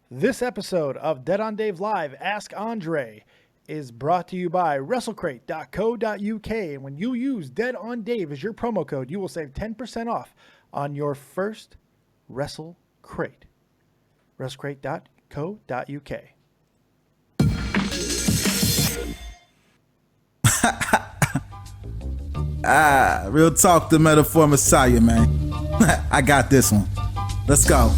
This episode of Dead on Dave Live, Ask Andre, is brought to you by WrestleCrate.co.uk. And when you use Dead on Dave as your promo code, you will save 10% off on your first WrestleCrate. WrestleCrate.co.uk. Real talk, the Metaphor Messiah, man. I got this one. Let's go.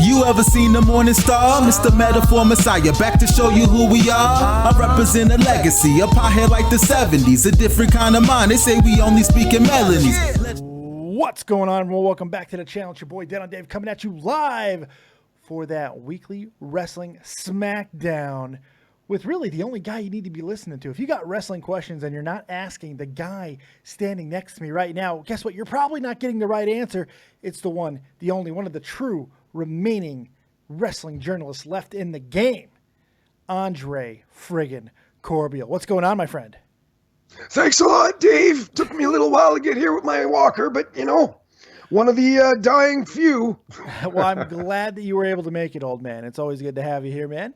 You ever seen the morning star? Mr. Metaphor Messiah, back to show you who we are. I represent a legacy, a pothead like the 70s, a different kind of mind. They say we only speak in melodies. What's going on, everyone? Welcome back to the channel. It's your boy, Dead on Dave, coming at you live for that weekly wrestling smackdown with really the only guy you need to be listening to. If you got wrestling questions and you're not asking the guy standing next to me right now, guess what? You're probably not getting the right answer. It's the one, the only one of the true remaining wrestling journalists left in the game, Andre friggin' Corbeil. What's going on, my friend? Thanks a lot, Dave. Took me a little while to get here with my walker, but you know, one of the dying few. Well, I'm glad that you were able to make it, old man. It's always good to have you here, man.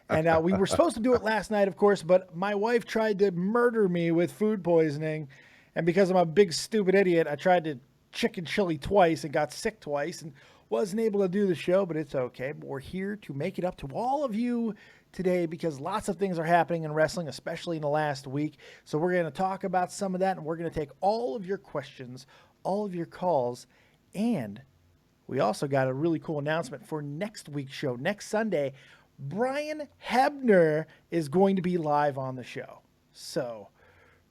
And we were supposed to do it last night, of course, but my wife tried to murder me with food poisoning. And because I'm a big, stupid idiot, I tried to chicken chili twice and got sick twice and wasn't able to do the show, but it's okay. But we're here to make it up to all of you today because lots of things are happening in wrestling, especially in the last week. So we're going to talk about some of that, and we're going to take all of your questions, all of your calls, and we also got a really cool announcement for next week's show. Next Sunday, Brian Hebner is going to be live on the show. So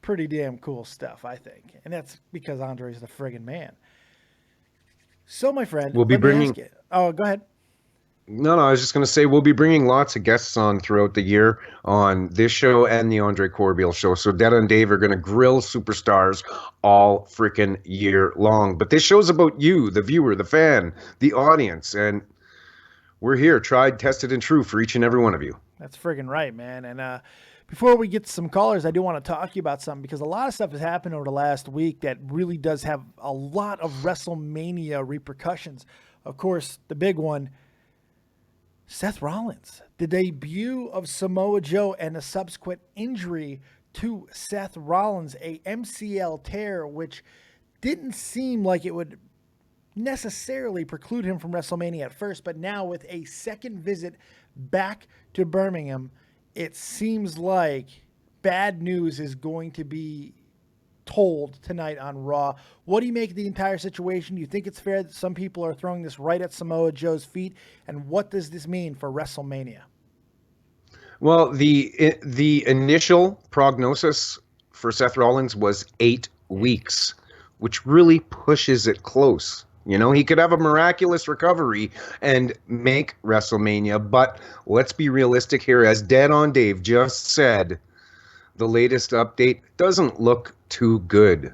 pretty damn cool stuff, I think. And that's because Andre's the friggin' man. So, my friend, we'll be bringing. Oh, go ahead. No, I was just going to say we'll be bringing lots of guests on throughout the year on this show and the Andre Corbeil Show. So, Dead on Dave are going to grill superstars all freaking year long. But this show's about you, the viewer, the fan, the audience, and we're here, tried, tested, and true for each and every one of you. That's friggin' right, man. And before we get to some callers, I do want to talk to you about something because a lot of stuff has happened over the last week that really does have a lot of WrestleMania repercussions. Of course, the big one, Seth Rollins, the debut of Samoa Joe and a subsequent injury to Seth Rollins, a MCL tear, which didn't seem like it would necessarily preclude him from WrestleMania at first, but now with a second visit back to Birmingham, it seems like bad news is going to be told tonight on Raw. What do you make of the entire situation? Do you think it's fair that some people are throwing this right at Samoa Joe's feet? And what does this mean for WrestleMania? Well, the initial prognosis for Seth Rollins was 8 weeks, which really pushes it close. You know, he could have a miraculous recovery and make WrestleMania, but let's be realistic here. As Dead on Dave just said, the latest update doesn't look too good.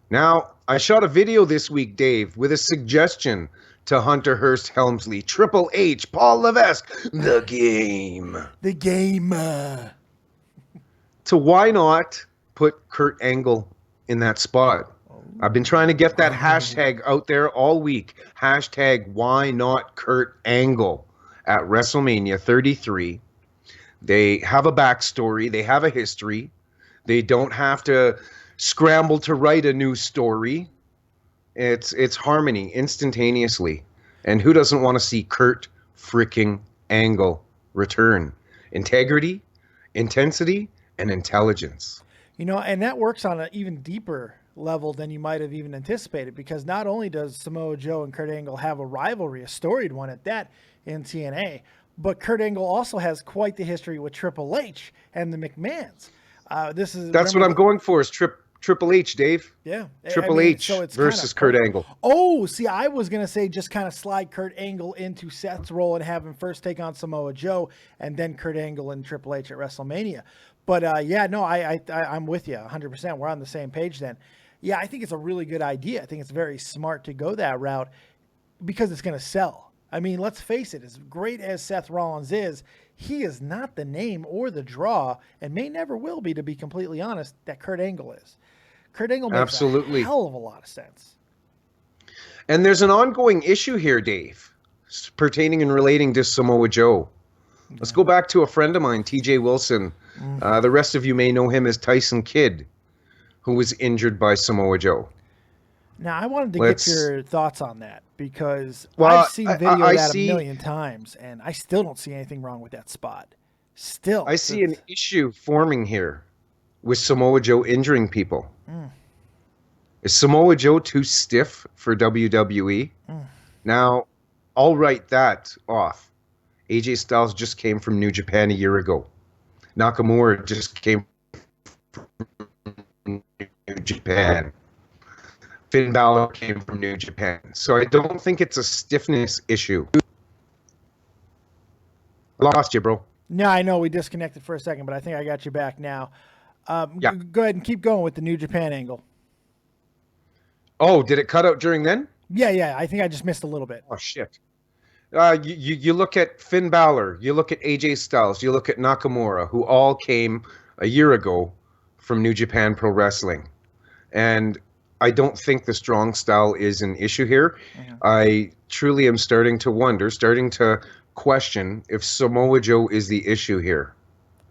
Now, I shot a video this week, Dave, with a suggestion to Hunter Hearst Helmsley, Triple H, Paul Levesque, the game. The game. So why not put Kurt Angle in that spot? I've been trying to get that hashtag out there all week. Hashtag why not Kurt Angle at WrestleMania 33. They have a backstory. They have a history. They don't have to scramble to write a new story. It's harmony instantaneously. And who doesn't want to see Kurt freaking Angle return? Integrity, intensity, and intelligence. You know, and that works on an even deeper level than you might have even anticipated, because not only does Samoa Joe and Kurt Angle have a rivalry, a storied one at that, in TNA, but Kurt Angle also has quite the history with Triple H and the McMahons. That's what I'm going for, is Triple H, Dave. Yeah. Triple H so versus Kurt Angle. Oh, see, I was going to say just kind of slide Kurt Angle into Seth's role and have him first take on Samoa Joe and then Kurt Angle and Triple H at WrestleMania. But yeah, no, I'm with you 100%. We're on the same page then. Yeah, I think it's a really good idea. I think it's very smart to go that route because it's going to sell. I mean, let's face it, as great as Seth Rollins is, he is not the name or the draw, and may never will be, to be completely honest, that Kurt Angle is. Kurt Angle makes a hell of a lot of sense. And there's an ongoing issue here, Dave. pertaining and relating to Samoa Joe. Let's go back to a friend of mine, TJ Wilson. The rest of you may know him as Tyson Kidd, who was injured by Samoa Joe. Now, I wanted to get your thoughts on that because Well, I've seen video I of that see- a million times, and I still don't see anything wrong with that spot. Still. I see an issue forming here with Samoa Joe injuring people. Is Samoa Joe too stiff for WWE? Now, I'll write that off. AJ Styles just came from New Japan a year ago. Nakamura just came from New Japan. Finn Balor came from New Japan. So I don't think it's a stiffness issue. I lost you, bro. No, I know we disconnected for a second, but I think I got you back now. Yeah. Go ahead and keep going with the New Japan angle. Oh, did it cut out during then? Yeah. I think I just missed a little bit. Oh, shit. You look at Finn Balor, you look at AJ Styles, you look at Nakamura, who all came a year ago from New Japan Pro Wrestling. And I don't think the strong style is an issue here. I truly am starting to question if Samoa Joe is the issue here.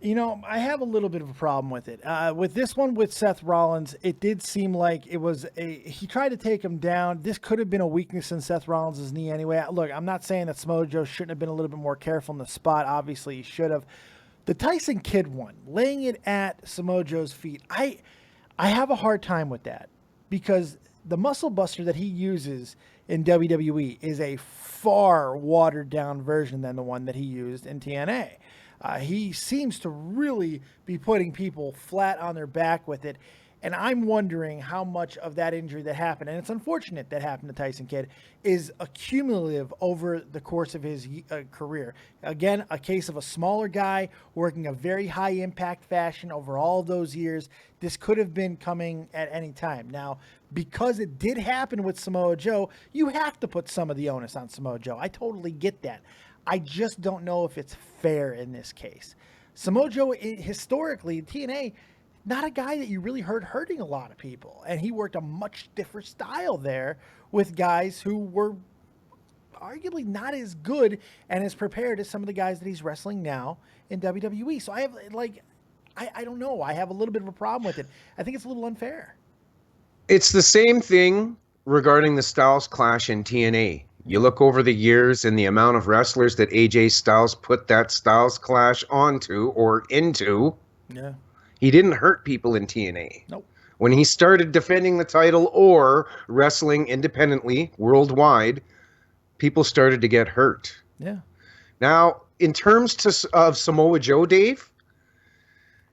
You know, I have a little bit of a problem with it. With this one with Seth Rollins, it did seem like he tried to take him down. This could have been a weakness in Seth Rollins' knee anyway. Look, I'm not saying that Samoa Joe shouldn't have been a little bit more careful in the spot. Obviously, he should have. The Tyson Kidd one, laying it at Samoa Joe's feet, I have a hard time with that because the muscle buster that he uses in WWE is a far watered down version than the one that he used in TNA. He seems to really be putting people flat on their back with it. And I'm wondering how much of that injury that happened, and it's unfortunate that happened to Tyson Kidd, is accumulative over the course of his career. Again, a case of a smaller guy working a very high impact fashion over all those years. This could have been coming at any time. Now, because it did happen with Samoa Joe, you have to put some of the onus on Samoa Joe. I totally get that. I just don't know if it's fair in this case. Samoa Joe, historically, TNA, not a guy that you really heard hurting a lot of people. And he worked a much different style there with guys who were arguably not as good and as prepared as some of the guys that he's wrestling now in WWE. So I have, I don't know. I have a little bit of a problem with it. I think it's a little unfair. It's the same thing regarding the Styles Clash in TNA. You look over the years and the amount of wrestlers that AJ Styles put that Styles Clash onto or into. Yeah. He didn't hurt people in TNA. Nope. When he started defending the title or wrestling independently, worldwide, people started to get hurt. Yeah. Now, in terms of Samoa Joe, Dave,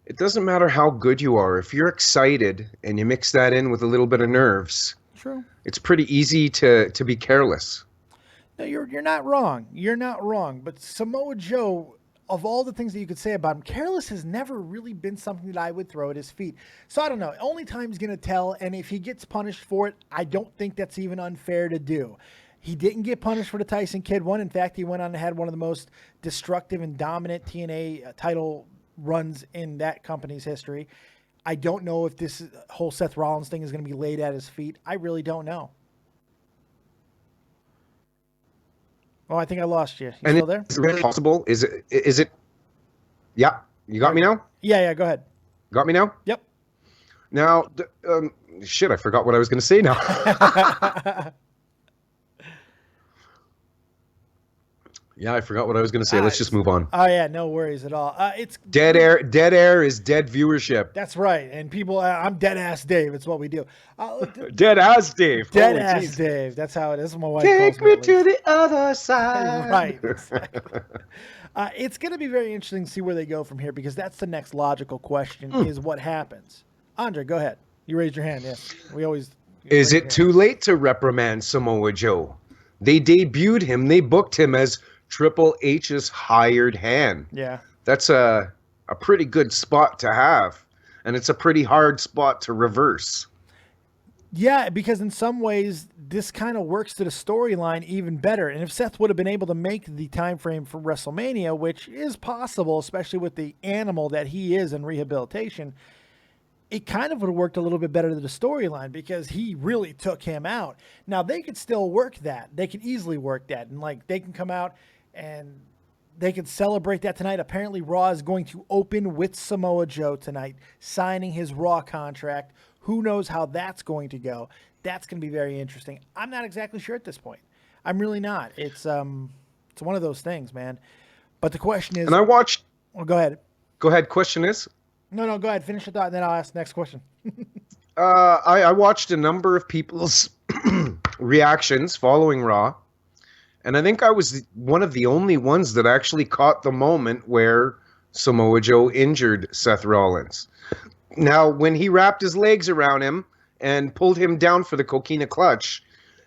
it doesn't matter how good you are. If you're excited and you mix that in with a little bit of nerves, True. it's pretty easy to be careless. No, you're not wrong. You're not wrong. But Samoa Joe, of all the things that you could say about him, careless has never really been something that I would throw at his feet. So I don't know. Only time's going to tell. And if he gets punished for it, I don't think that's even unfair to do. He didn't get punished for the Tyson Kidd one. In fact, he went on and had one of the most destructive and dominant TNA title runs in that company's history. I don't know if this whole Seth Rollins thing is going to be laid at his feet. I really don't know. Oh, I think I lost you. You still there? Is it really possible? Is it? Yeah. You got me now? Yeah, go ahead. Got me now? Yep. Now, shit, I forgot what I was going to say now. Yeah, I forgot what I was going to say. Let's just move on. Oh yeah, no worries at all. It's Dead air. Dead air is dead viewership. That's right. And people, I'm dead ass Dave. It's what we do. Dead ass Dave. Dead Holy ass geez. Dave. That's how it is. My wife Take calls me at to least. the other side. Right. Exactly. It's going to be very interesting to see where they go from here because that's the next logical question: is what happens. Andre, go ahead. You raised your hand. Yes, we always. Is it too late to reprimand Samoa Joe? They debuted him. They booked him as Triple H's hired hand. Yeah. That's a pretty good spot to have. And it's a pretty hard spot to reverse. Yeah, because in some ways, this kind of works to the storyline even better. And if Seth would have been able to make the time frame for WrestleMania, which is possible, especially with the animal that he is in rehabilitation, it kind of would have worked a little bit better to the storyline because he really took him out. Now they could still work that. They could easily work that. And like they can come out and they can celebrate that tonight. Apparently Raw is going to open with Samoa Joe tonight, signing his Raw contract. Who knows how that's going to go? That's going to be very interesting. I'm not exactly sure at this point. I'm really not. It's one of those things, man. But the question is, and I watched. Oh, go ahead. Go ahead. Question is. No, go ahead. Finish your thought, and then I'll ask the next question. I watched a number of people's reactions following Raw, and I think I was one of the only ones that actually caught the moment where Samoa Joe injured Seth Rollins. Now, when he wrapped his legs around him and pulled him down for the coquina clutch,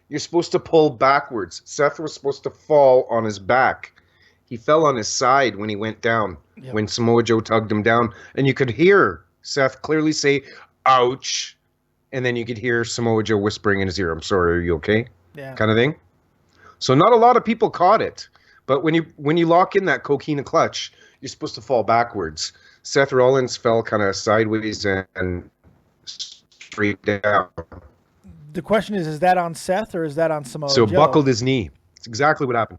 you're supposed to pull backwards. Seth was supposed to fall on his back. He fell on his side when he went down, when Samoa Joe tugged him down. And you could hear Seth clearly say, ouch. And then you could hear Samoa Joe whispering in his ear, I'm sorry, are you okay? Yeah. Kind of thing. So not a lot of people caught it. But when you lock in that coquina clutch, you're supposed to fall backwards. Seth Rollins fell kind of sideways and straight down. The question is that on Seth or is that on Samoa So Joe? buckled his knee. It's exactly what happened.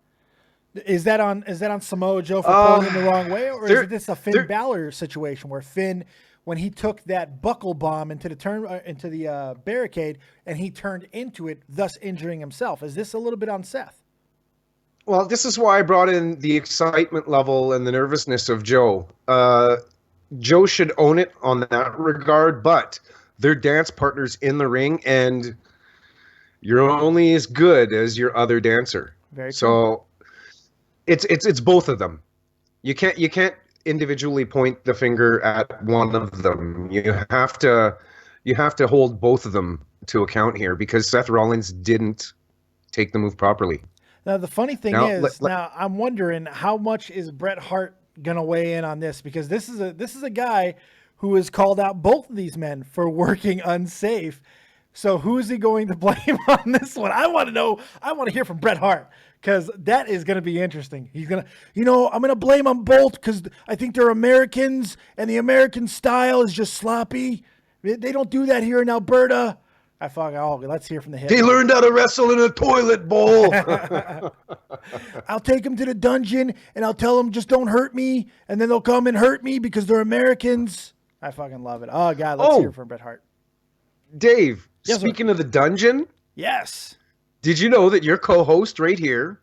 Is that on Samoa Joe for pulling him the wrong way, or is this a Finn Balor situation where Finn, when he took that buckle bomb into the barricade and he turned into it, thus injuring himself? Is this a little bit on Seth? Well, this is why I brought in the excitement level and the nervousness of Joe. Joe should own it on that regard, but they're dance partners in the ring, and you're only as good as your other dancer. Very so. It's both of them. You can't individually point the finger at one of them. You have to hold both of them to account here because Seth Rollins didn't take the move properly. Now the funny thing is, now I'm wondering how much is Bret Hart gonna weigh in on this, because this is a guy who has called out both of these men for working unsafe. So who is he going to blame on this one? I want to know. I want to hear from Bret Hart, because that is going to be interesting. He's going to, I'm going to blame them both because I think they're Americans and the American style is just sloppy. They don't do that here in Alberta. Let's hear from the hip. They learned how to wrestle in a toilet bowl. I'll take them to the dungeon and I'll tell them just don't hurt me, and then they'll come and hurt me because they're Americans. I fucking love it. Oh God, let's hear from Bret Hart. Dave, yes, speaking of the dungeon. Yes. Did you know that your co-host right here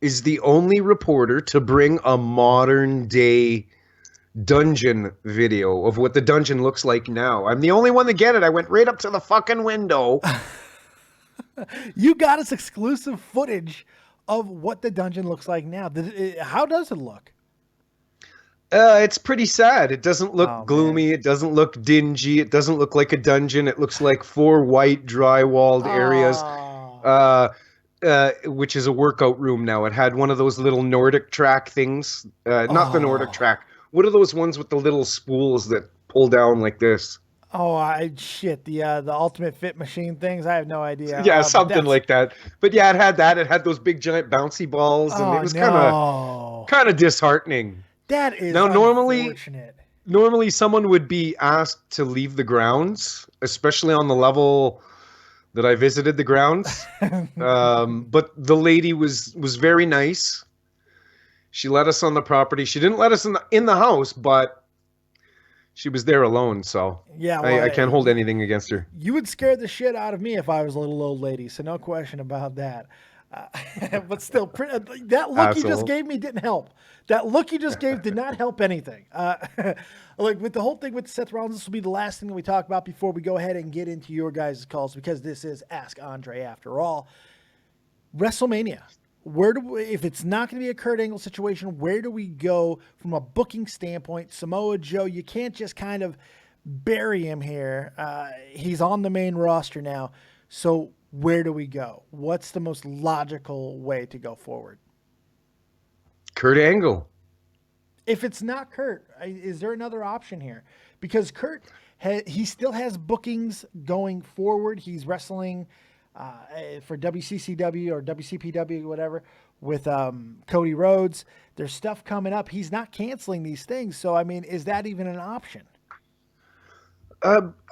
is the only reporter to bring a modern day dungeon video of what the dungeon looks like now? I'm the only one to get it. I went right up to the fucking window. You got us exclusive footage of what the dungeon looks like now. How does it look? It's pretty sad. It doesn't look gloomy. Man. It doesn't look dingy. It doesn't look like a dungeon. It looks like 4 white dry-walled areas, which is a workout room now. It had one of those little Nordic track things. Not the Nordic track. What are those ones with the little spools that pull down like this? The Ultimate Fit Machine things. I have no idea. Yeah, something like that. But yeah, it had that. It had those big giant bouncy balls, and it was kind of disheartening. That is now unfortunate. Normally someone would be asked to leave the grounds, especially on the level that I visited the grounds. But the lady was very nice. She let us on the property. She didn't let us in the house, but she was there alone. So yeah, I can't hold anything against her. You would scare the shit out of me if I was a little old lady. So no question about that. But still, that look you just gave me didn't help. That look you just gave did not help anything. Like with the whole thing with Seth Rollins, this will be the last thing that we talk about before we go ahead and get into your guys' calls, because this is Ask Andre after all. WrestleMania. If it's not going to be a Kurt Angle situation, where do we go from a booking standpoint? Samoa Joe, you can't just kind of bury him here. He's on the main roster now. So where do we go? What's the most logical way to go forward? Kurt Angle. If it's not Kurt, is there another option here? Because Kurt, he still has bookings going forward. He's wrestling for WCCW or WCPW, whatever, with Cody Rhodes. There's stuff coming up. He's not canceling these things. So, I mean, is that even an option?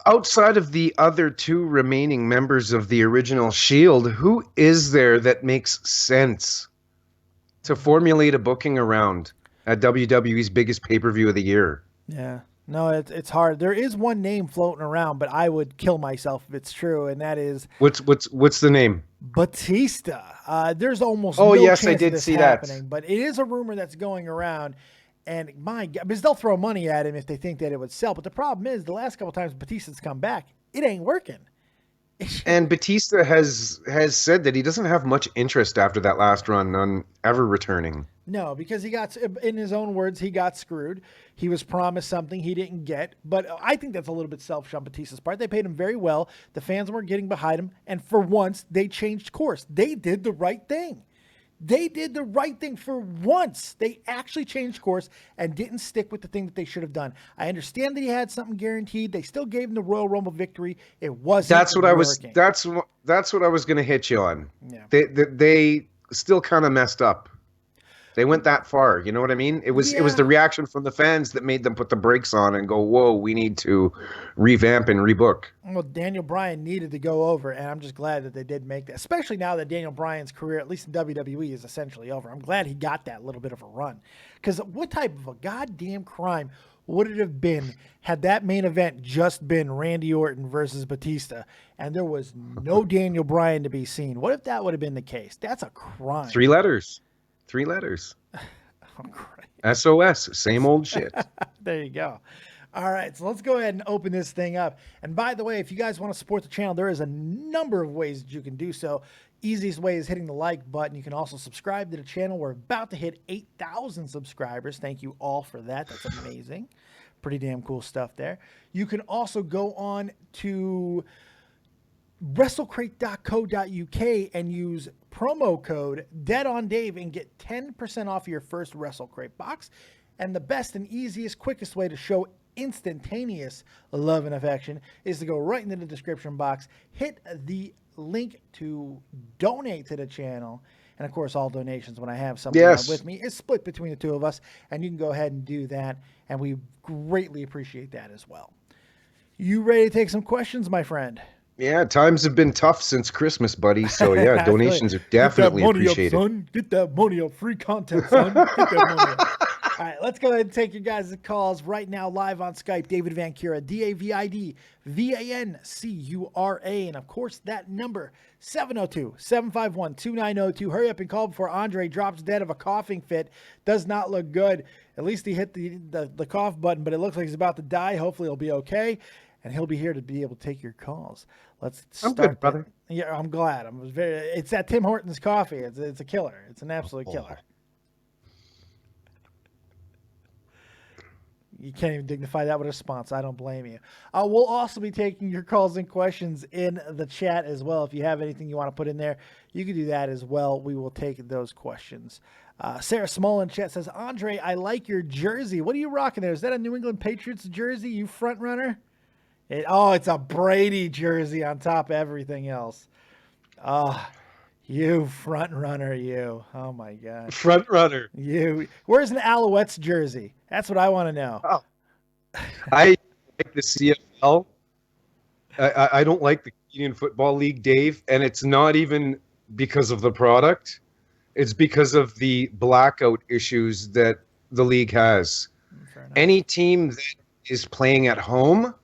Outside of the other two remaining members of the original Shield, who is there that makes sense to formulate a booking around at WWE's biggest pay-per-view of the year? Yeah. No, it's hard. There is one name floating around, but I would kill myself if it's true, and that is What's the name? Batista. There's almost Oh, no yes, I chance did of this see that. happening, but it is a rumor that's going around. And my God, because they'll throw money at him if they think that it would sell. But the problem is, the last couple times Batista's come back, it ain't working. And Batista has said that he doesn't have much interest after that last run on ever returning. No, because he got, in his own words, he got screwed. He was promised something he didn't get. But I think that's a little bit selfish on Batista's part. They paid him very well. The fans weren't getting behind him. And for once, they changed course. They did the right thing. They did the right thing for once. They actually changed course and didn't stick with the thing that they should have done. I understand that he had something guaranteed. They still gave him the Royal Rumble victory. It wasn't That's what working. that's what I was going to hit you on. Yeah. They still kind of messed up. They went that far. You know what I mean? It was the reaction from the fans that made them put the brakes on and go, whoa, we need to revamp and rebook. Well, Daniel Bryan needed to go over, and I'm just glad that they did make that, especially now that Daniel Bryan's career, at least in WWE, is essentially over. I'm glad he got that little bit of a run. Because what type of a goddamn crime would it have been had that main event just been Randy Orton versus Batista, and there was no Daniel Bryan to be seen? What if that would have been the case? That's a crime. 3 letters. Oh, great. SOS, same old shit. There you go. All right, so let's go ahead and open this thing up. And by the way, if you guys want to support the channel, there is a number of ways that you can do so. Easiest way is hitting the like button. You can also subscribe to the channel. We're about to hit 8,000 subscribers. Thank you all for that. That's amazing. Pretty damn cool stuff there. You can also go on to WrestleCrate.co.uk and use promo code DeadOnDave and get 10% off your first WrestleCrate box. And the best and easiest, quickest way to show instantaneous love and affection is to go right into the description box, hit the link to donate to the channel. And of course, all donations, when I have someone with me, is split between the two of us. And you can go ahead and do that. And we greatly appreciate that as well. You ready to take some questions, my friend? Yeah, times have been tough since Christmas, buddy. So yeah, donations are definitely appreciated. Up, son. Get that money up. Free content, son. Get that money up. All right, let's go ahead and take your guys' calls right now live on Skype. David Vancura, DavidVancura. And of course, that number, 702-751-2902. Hurry up and call before Andre drops dead of a coughing fit. Does not look good. At least he hit the cough button, but it looks like he's about to die. Hopefully he'll be okay. And he'll be here to be able to take your calls. Let's start. I'm good, brother. Yeah, I'm glad. It's that Tim Hortons coffee. It's a killer. It's an absolute killer. You can't even dignify that with a response. I don't blame you. We'll also be taking your calls and questions in the chat as well. If you have anything you want to put in there, you can do that as well. We will take those questions. Sarah Small in chat says, Andre, I like your jersey. What are you rocking there? Is that a New England Patriots jersey, you front runner? It's a Brady jersey on top of everything else. Oh, you front runner, you. Oh, my God. Front runner. You. Where's an Alouettes jersey? That's what I want to know. Oh. I like the CFL. I don't like the Canadian Football League, Dave, and it's not even because of the product. It's because of the blackout issues that the league has. Any team that is playing at home,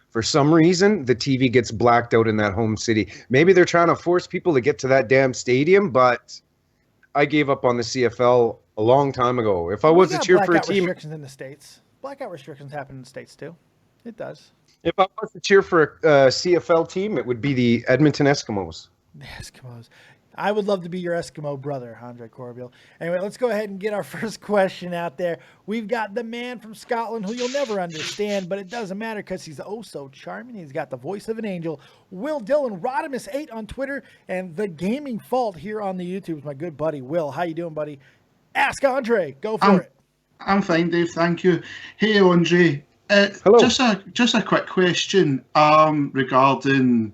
for some reason, the TV gets blacked out in that home city. Maybe they're trying to force people to get to that damn stadium, but I gave up on the CFL a long time ago. If I was to cheer for a team... restrictions in the States. Blackout restrictions happen in the States, too. It does. If I was to cheer for a CFL team, it would be the Edmonton Eskimos. The Eskimos. I would love to be your Eskimo brother, Andre Corbeil. Anyway, let's go ahead and get our first question out there. We've got the man from Scotland who you'll never understand, but it doesn't matter because he's oh so charming. He's got the voice of an angel. Will Dillon, Rodimus8 on Twitter, and The Gaming Fault here on the YouTube. My good buddy, Will. How you doing, buddy? Ask Andre. Go for it. I'm fine, Dave. Thank you. Hey, Andre. Hello. Just a quick question regarding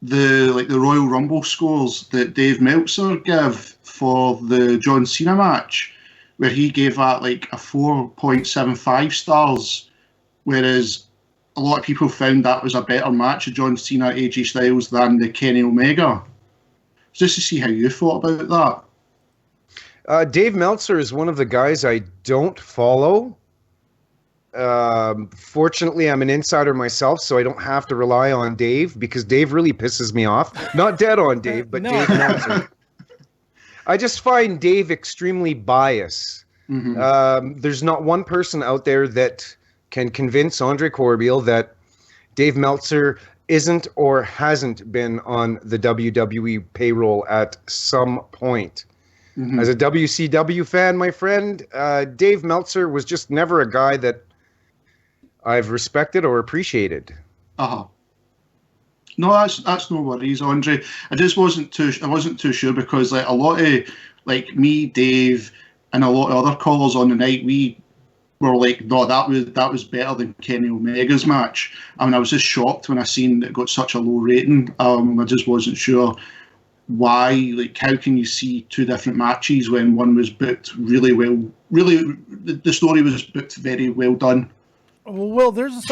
the Royal Rumble scores that Dave Meltzer gave for the John Cena match, where he gave that like a 4.75 stars, whereas a lot of people found that was a better match of John Cena, AJ Styles than the Kenny Omega. Just to see how you thought about that. Dave Meltzer is one of the guys I don't follow. Fortunately, I'm an insider myself, so I don't have to rely on Dave, because Dave really pisses me off. Not dead on Dave, but No. Dave Meltzer. I just find Dave extremely biased. There's not one person out there that can convince Andre Corbeil that Dave Meltzer isn't or hasn't been on the WWE payroll at some point. As a WCW fan, my friend, Dave Meltzer was just never a guy that I've respected or appreciated. No, that's no worries, Andre. I wasn't too sure, because like a lot of like me, Dave, and a lot of other callers on the night, we were like, no, that was better than Kenny Omega's match. I mean, I was just shocked when I seen it got such a low rating. I just wasn't sure why. Like, how can you see two different matches when one was booked really well? Really, the story was booked very well done. Well, Will, there is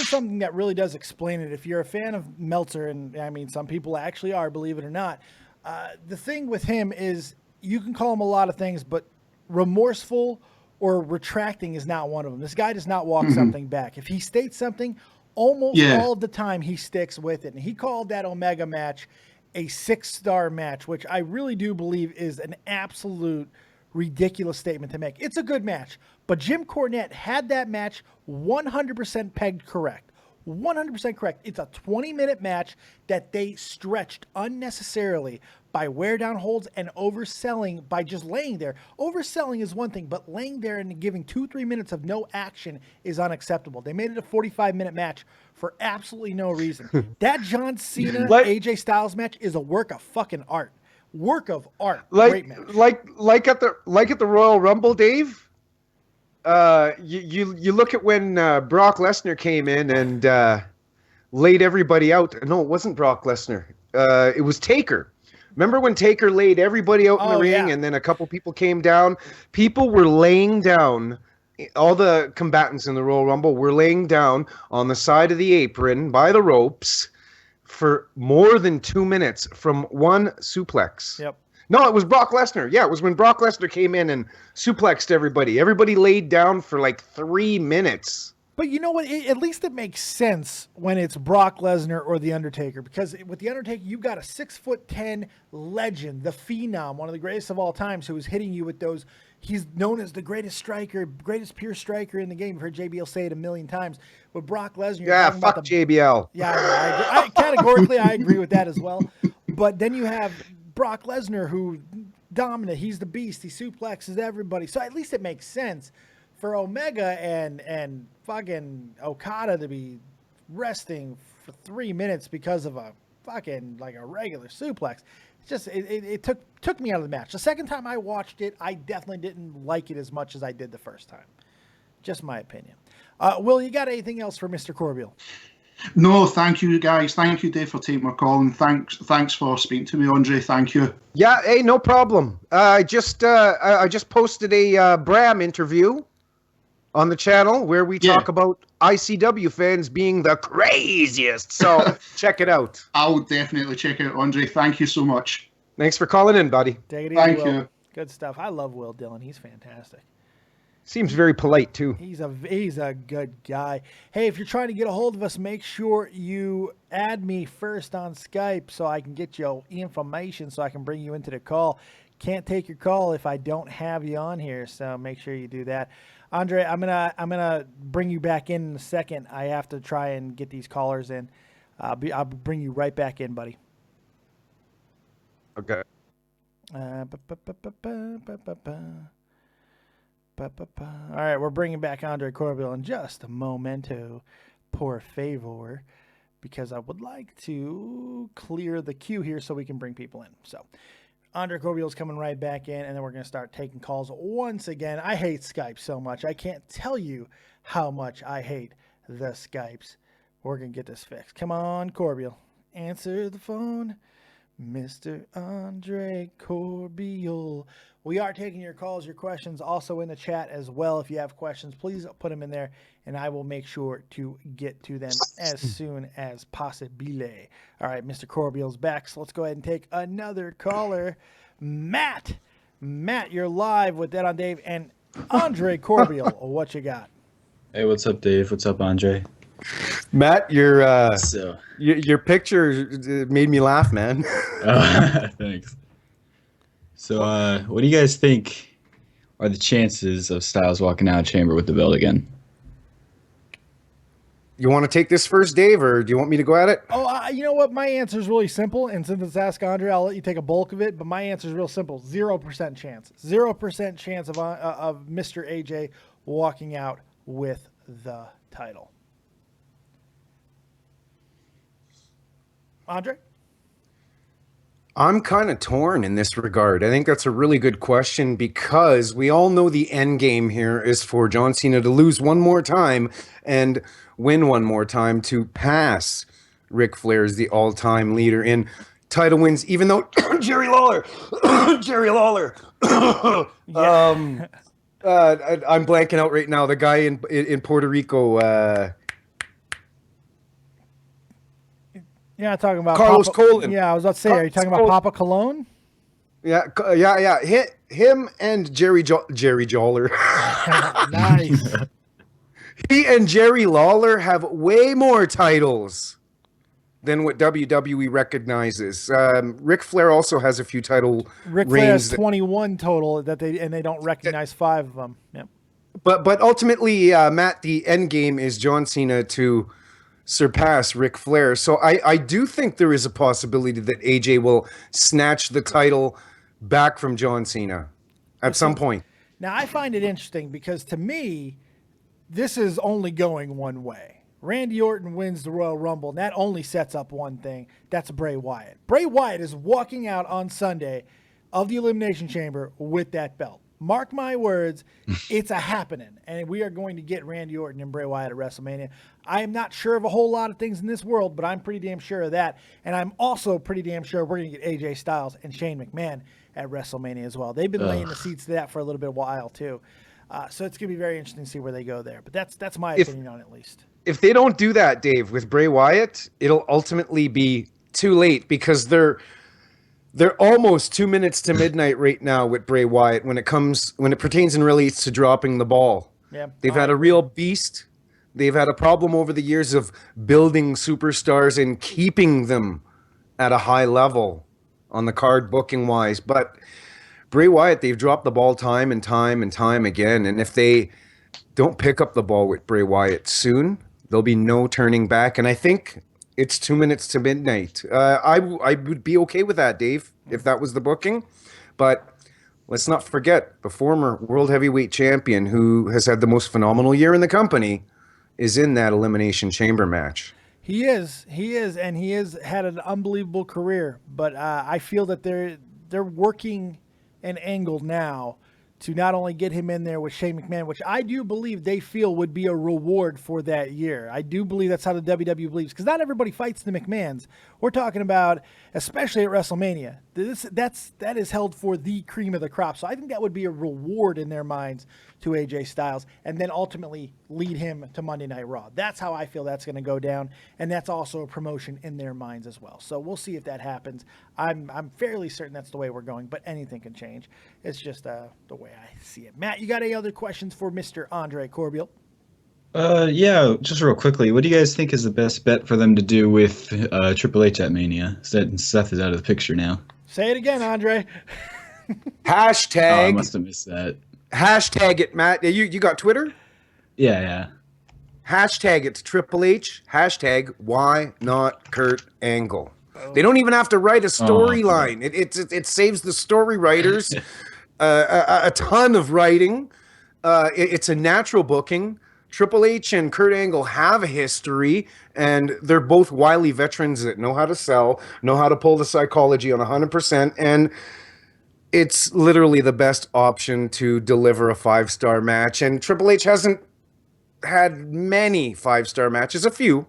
something that really does explain it. If you're a fan of Meltzer, and I mean, some people actually are, believe it or not, the thing with him is you can call him a lot of things, but remorseful or retracting is not one of them. This guy does not walk something back. If he states something, almost all of the time he sticks with it. And he called that Omega match a 6-star match, which I really do believe is an absolute ridiculous statement to make. It's a good match, but Jim Cornette had that match 100% pegged correct. 100% correct. It's a 20-minute match that they stretched unnecessarily by wear down holds and overselling by just laying there. Overselling is one thing, but laying there and giving 2-3 minutes of no action is unacceptable. They made it a 45-minute match for absolutely no reason. That John Cena AJ Styles match is a work of fucking art. Work of art. Great match. Like at the Royal Rumble, Dave. You look at when Brock Lesnar came in and laid everybody out. No, it wasn't Brock Lesnar. It was Taker. Remember when Taker laid everybody out in the ring, and then a couple people came down? People were laying down. All the combatants in the Royal Rumble were laying down on the side of the apron by the ropes for more than 2 minutes from one suplex. Yep. No, it was Brock Lesnar. Yeah, it was when Brock Lesnar came in and suplexed everybody. Everybody laid down for like 3 minutes. But you know what? At least it makes sense when it's Brock Lesnar or The Undertaker, because with The Undertaker, you've got a 6'10" legend, the Phenom, one of the greatest of all times, who is hitting you with those. He's known as the greatest striker, greatest pure striker in the game. You've heard JBL say it a million times. With Brock Lesnar, yeah, fuck JBL. Yeah, I categorically I agree with that as well. But then you have Brock Lesnar, who dominant. He's the beast. He suplexes everybody. So at least it makes sense for Omega and fucking Okada to be resting for 3 minutes because of a fucking like a regular suplex. It's just it took me out of the match. The second time I watched it, I definitely didn't like it as much as I did the first time. Just my opinion. Will, you got anything else for Mr. Corbeil? No, thank you guys. Thank you, Dave, for taking my call, and thanks for speaking to me, Andre. Thank you. Yeah, hey, no problem. I just posted a Bram interview on the channel where we talk about ICW fans being the craziest. So check it out. I'll definitely check it out, Andre. Thank you so much. Thanks for calling in, buddy. Take it easy, Thank Will. you. Good stuff. I love Will Dillon. He's fantastic. Seems very polite too. He's a good guy. Hey, if you're trying to get a hold of us, make sure you add me first on Skype so I can get your information so I can bring you into the call. Can't take your call if I don't have you on here, so make sure you do that. Andre, I'm gonna bring you back in a second. I have to try and get these callers in. I'll bring you right back in, buddy. Okay. All right, we're bringing back Andre Corbeil in just a momento, por favor, because I would like to clear the queue here so we can bring people in. So Andre Corbeil is coming right back in, and then we're going to start taking calls once again. I hate Skype so much. I can't tell you how much I hate the Skypes. We're going to get this fixed. Come on, Corbeil. Answer the phone. Mr. Andre Corbeil. We are taking your calls, your questions, also in the chat as well. If you have questions, please put them in there, and I will make sure to get to them as soon as possible. All right, Mr. Corbeil's back, so let's go ahead and take another caller. Matt, you're live with Dead on Dave and Andre Corbeil. What you got? Hey, what's up, Dave? What's up, Andre? Matt, your picture made me laugh, man. Thanks. So, what do you guys think are the chances of Styles walking out of Chamber with the belt again? You want to take this first, Dave, or do you want me to go at it? Oh, you know what? My answer is really simple, and since it's Ask Andre, I'll let you take a bulk of it, but my answer is real simple. 0% chance. 0% chance of Mr. AJ walking out with the title. Andre? I'm kind of torn in this regard. I think that's a really good question because we all know the end game here is for John Cena to lose one more time and win one more time to pass Ric Flair as the all-time leader in title wins, even though Jerry Lawler, I'm blanking out right now. The guy in Puerto Rico, You're not talking about Carlos Papa, Colon. Yeah, I was about to say, are you talking about Papa Cologne? Yeah. Him and Jerry Lawler. Nice. He and Jerry Lawler have way more titles than what WWE recognizes. Ric Flair also has a few title Ric Flair has reigns. 21 total that they don't recognize 5 of them. Yep. But ultimately, Matt, the end game is John Cena to surpass Ric Flair. So I do think there is a possibility that AJ will snatch the title back from John Cena at some point. Now, I find it interesting because to me, this is only going one way. Randy Orton wins the Royal Rumble, and that only sets up one thing. That's Bray Wyatt. Bray Wyatt is walking out on Sunday of the Elimination Chamber with that belt. Mark my words, it's a happening, and we are going to get Randy Orton and Bray Wyatt at WrestleMania. I am not sure of a whole lot of things in this world, but I'm pretty damn sure of that, and I'm also pretty damn sure we're going to get AJ Styles and Shane McMahon at WrestleMania as well. They've been laying the seeds to that for a little bit of a while, too. So it's going to be very interesting to see where they go there, but that's my opinion on it, at least. If they don't do that, Dave, with Bray Wyatt, it'll ultimately be too late because they're almost 2 minutes to midnight right now with Bray Wyatt when it pertains and relates to dropping the ball. Yeah. They've had a real beast. They've had a problem over the years of building superstars and keeping them at a high level on the card booking wise. But Bray Wyatt, they've dropped the ball time and time and time again. And if they don't pick up the ball with Bray Wyatt soon, there'll be no turning back. And I think it's 2 minutes to midnight. I would be okay with that, Dave, if that was the booking. But let's not forget the former World Heavyweight Champion who has had the most phenomenal year in the company is in that Elimination Chamber match. He is, and he has had an unbelievable career. But I feel that they're working an angle now to not only get him in there with Shane McMahon, which I do believe they feel would be a reward for that year. I do believe that's how the WWE believes, because not everybody fights the McMahons. We're talking about, especially at WrestleMania, that is held for the cream of the crop. So I think that would be a reward in their minds to AJ Styles, and then ultimately lead him to Monday Night Raw. That's how I feel that's going to go down, and that's also a promotion in their minds as well. So we'll see if that happens. I'm fairly certain that's the way we're going, but anything can change. It's just the way I see it. Matt, you got any other questions for Mr. Andre Corbeil? Yeah, just real quickly, what do you guys think is the best bet for them to do with Triple H at Mania? Seth is out of the picture now. Say it again, Andre. Hashtag. Oh, I must have missed that. Hashtag it, Matt. You got Twitter? Yeah. Hashtag it to Triple H. Hashtag why not Kurt Angle. They don't even have to write a storyline. It saves the story writers a ton of writing. It's a natural booking. Triple H and Kurt Angle have a history, and they're both wily veterans that know how to sell, know how to pull the psychology on 100%, and it's literally the best option to deliver a 5-star match. And Triple H hasn't had many 5-star matches, a few.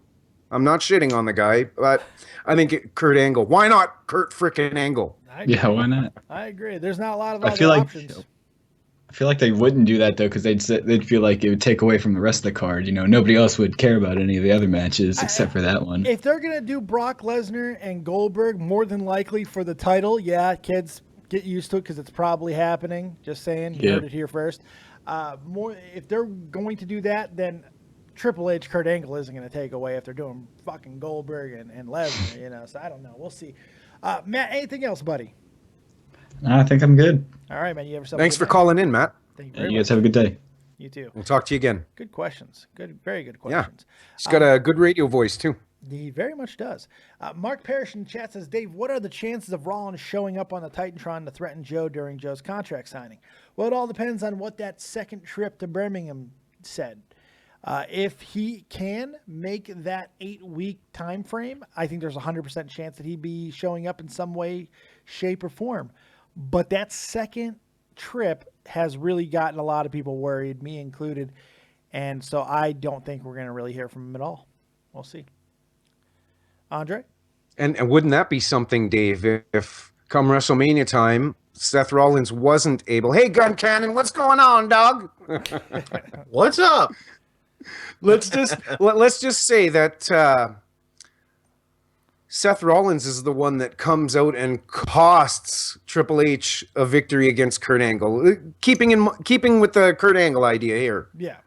I'm not shitting on the guy, but I think Kurt Angle. Why not Kurt frickin' Angle? Yeah, why not? I agree. There's not a lot of I other feel like options. I feel like they wouldn't do that though, because they'd feel like it would take away from the rest of the card. You know, nobody else would care about any of the other matches except for that one. If they're gonna do Brock Lesnar and Goldberg, more than likely for the title, yeah, kids get used to it because it's probably happening. Just saying, you heard it here first. If they're going to do that, then Triple H, Kurt Angle isn't going to take away if they're doing fucking Goldberg and Lesnar, you know. So I don't know. We'll see. Matt, anything else, buddy? I think I'm good. All right, man. You have yourself. Thanks for calling in, Matt. Thank you very You guys much. have a good day. You too. We'll talk to you again. Good questions. Very good questions. He's got a good radio voice too. He very much does. Mark Parrish in chat says, Dave, what are the chances of Rollins showing up on the Titantron to threaten Joe during Joe's contract signing? Well, it all depends on what that second trip to Birmingham said. If he can make that 8-week time frame, I think there's a 100% chance that he'd be showing up in some way, shape, or form. But that second trip has really gotten a lot of people worried, me included. And so I don't think we're going to really hear from him at all. We'll see. Andre? And wouldn't that be something, Dave, if come WrestleMania time, Seth Rollins wasn't able, hey, Guncannon, what's going on, dog? What's up? let's just say that Seth Rollins is the one that comes out and costs Triple H a victory against Kurt Angle. Keeping with the Kurt Angle idea here. Yeah.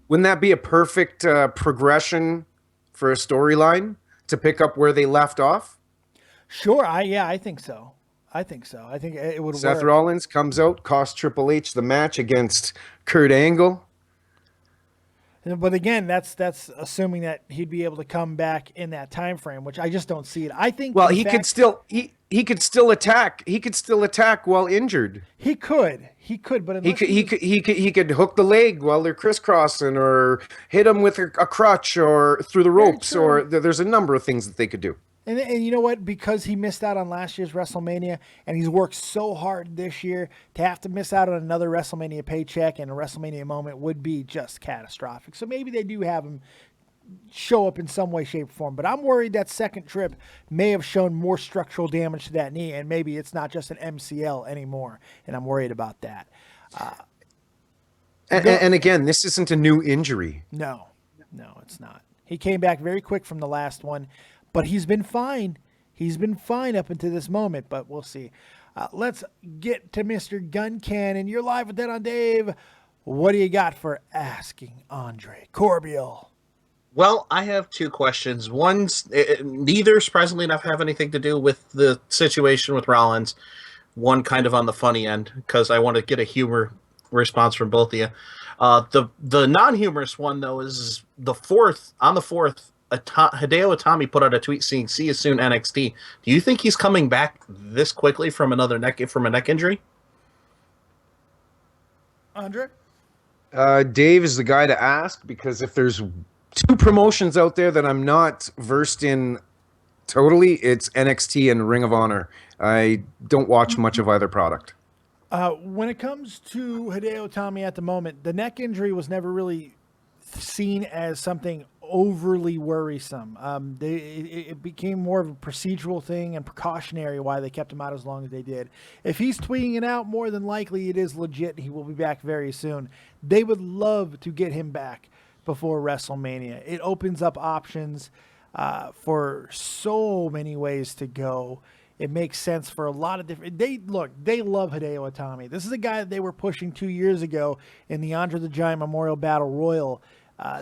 Wouldn't that be a perfect progression for a storyline to pick up where they left off? Sure. I think so. I think it would Seth work. Rollins comes out, costs Triple H the match against Kurt Angle. But again, that's assuming that he'd be able to come back in that time frame, which I just don't see it. I think. Well, he could still attack. He could still attack while injured. He could, but He could hook the leg while they're crisscrossing, or hit him with a crutch, or through the ropes, or there's a number of things that they could do. And you know what? Because he missed out on last year's WrestleMania, and he's worked so hard this year, to have to miss out on another WrestleMania paycheck and a WrestleMania moment would be just catastrophic. So maybe they do have him show up in some way, shape, or form. But I'm worried that second trip may have shown more structural damage to that knee, and maybe it's not just an MCL anymore, and I'm worried about that. And again, this isn't a new injury. No, it's not. He came back very quick from the last one. But he's been fine. He's been fine up until this moment, but we'll see. Let's get to Mr. Guncannon. You're live with Dead on Dave. What do you got for asking Andre Corbeil? Well, I have two questions. One's neither, surprisingly enough, have anything to do with the situation with Rollins. One kind of on the funny end, because I want to get a humor response from both of you. The non-humorous one, though, is the fourth. On the 4th, Hideo Itami put out a tweet saying, "See you soon, NXT." Do you think he's coming back this quickly from a neck injury? Andre? Dave is the guy to ask, because if there's two promotions out there that I'm not versed in totally, it's NXT and Ring of Honor. I don't watch much of either product. When it comes to Hideo Itami at the moment, the neck injury was never really seen as something overly worrisome. It became more of a procedural thing and precautionary why they kept him out as long as they did. If he's tweeting it out, more than likely it is legit. He will be back very soon. They would love to get him back before WrestleMania. It opens up options for so many ways to go. It makes sense for a lot of different... They love Hideo Itami. This is a guy that they were pushing 2 years ago in the Andre the Giant Memorial Battle Royal.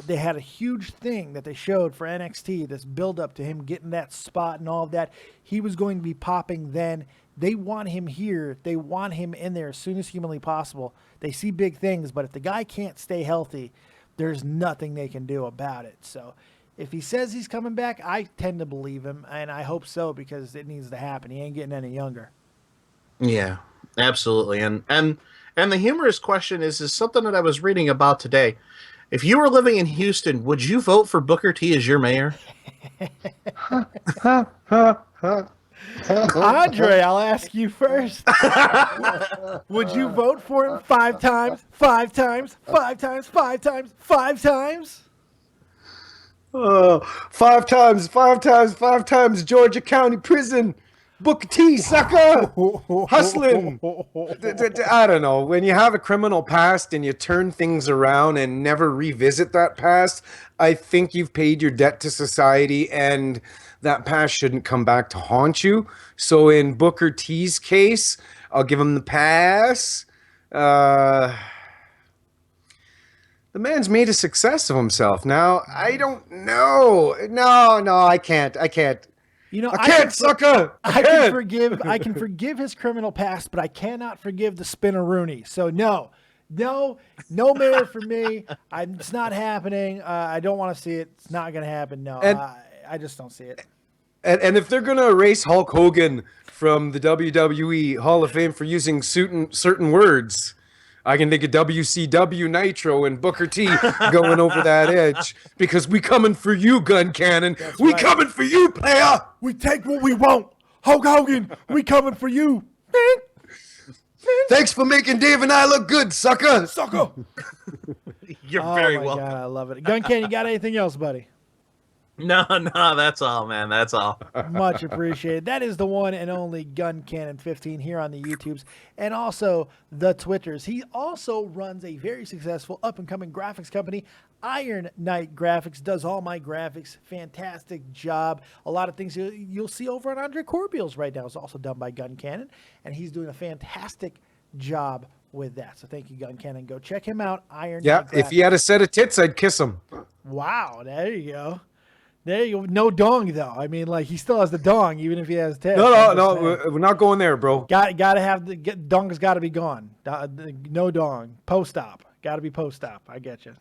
They had a huge thing that they showed for NXT, this build-up to him getting that spot and all of that. He was going to be popping then. They want him here. They want him in there as soon as humanly possible. They see big things, but if the guy can't stay healthy, there's nothing they can do about it. So if he says he's coming back, I tend to believe him, and I hope so, because it needs to happen. He ain't getting any younger. Yeah, absolutely. And the humorous question is something that I was reading about today. If you were living in Houston, would you vote for Booker T as your mayor? Andre, I'll ask you first. Would you vote for him 5 times? 5 times? 5 times? 5 times? 5 times? 5 times, 5 times, 5 times, Georgia County Prison. Booker T, sucker! Hustling! I don't know. When you have a criminal past and you turn things around and never revisit that past, I think you've paid your debt to society and that past shouldn't come back to haunt you. So in Booker T's case, I'll give him the pass. The man's made a success of himself. Now, I don't know. No, I can't. You know, I can't, sucker. I can forgive his criminal past, but I cannot forgive the spinneroonie. So no mayor for me. It's not happening. I don't want to see it. It's not going to happen. No, I just don't see it. And if they're going to erase Hulk Hogan from the WWE Hall of Fame for using certain words, I can think of WCW Nitro and Booker T going over that edge because we coming for you, Guncannon. We right. Coming for you, player. We take what we want. Hulk Hogan, we coming for you. Thanks for making Dave and I look good, sucker. Sucker. You're very welcome. God, I love it. Guncannon, you got anything else, buddy? No, that's all, man. That's all. Much appreciated. That is the one and only Guncannon 15 here on the YouTubes and also the Twitters. He also runs a very successful up-and-coming graphics company, Iron Knight Graphics. Does all my graphics. Fantastic job. A lot of things you'll see over on Andre Corbeil's right now is also done by Guncannon, and he's doing a fantastic job with that. So thank you, Guncannon. Go check him out, Iron Knight Graphics. If he had a set of tits, I'd kiss him. Wow, there you go. There you go. No dong though. I mean, like he still has the dong, even if he has tits. No, we're not going there, bro. Gotta have the dong's got to be gone. No dong. Post-op. Got to be post-op. I get you.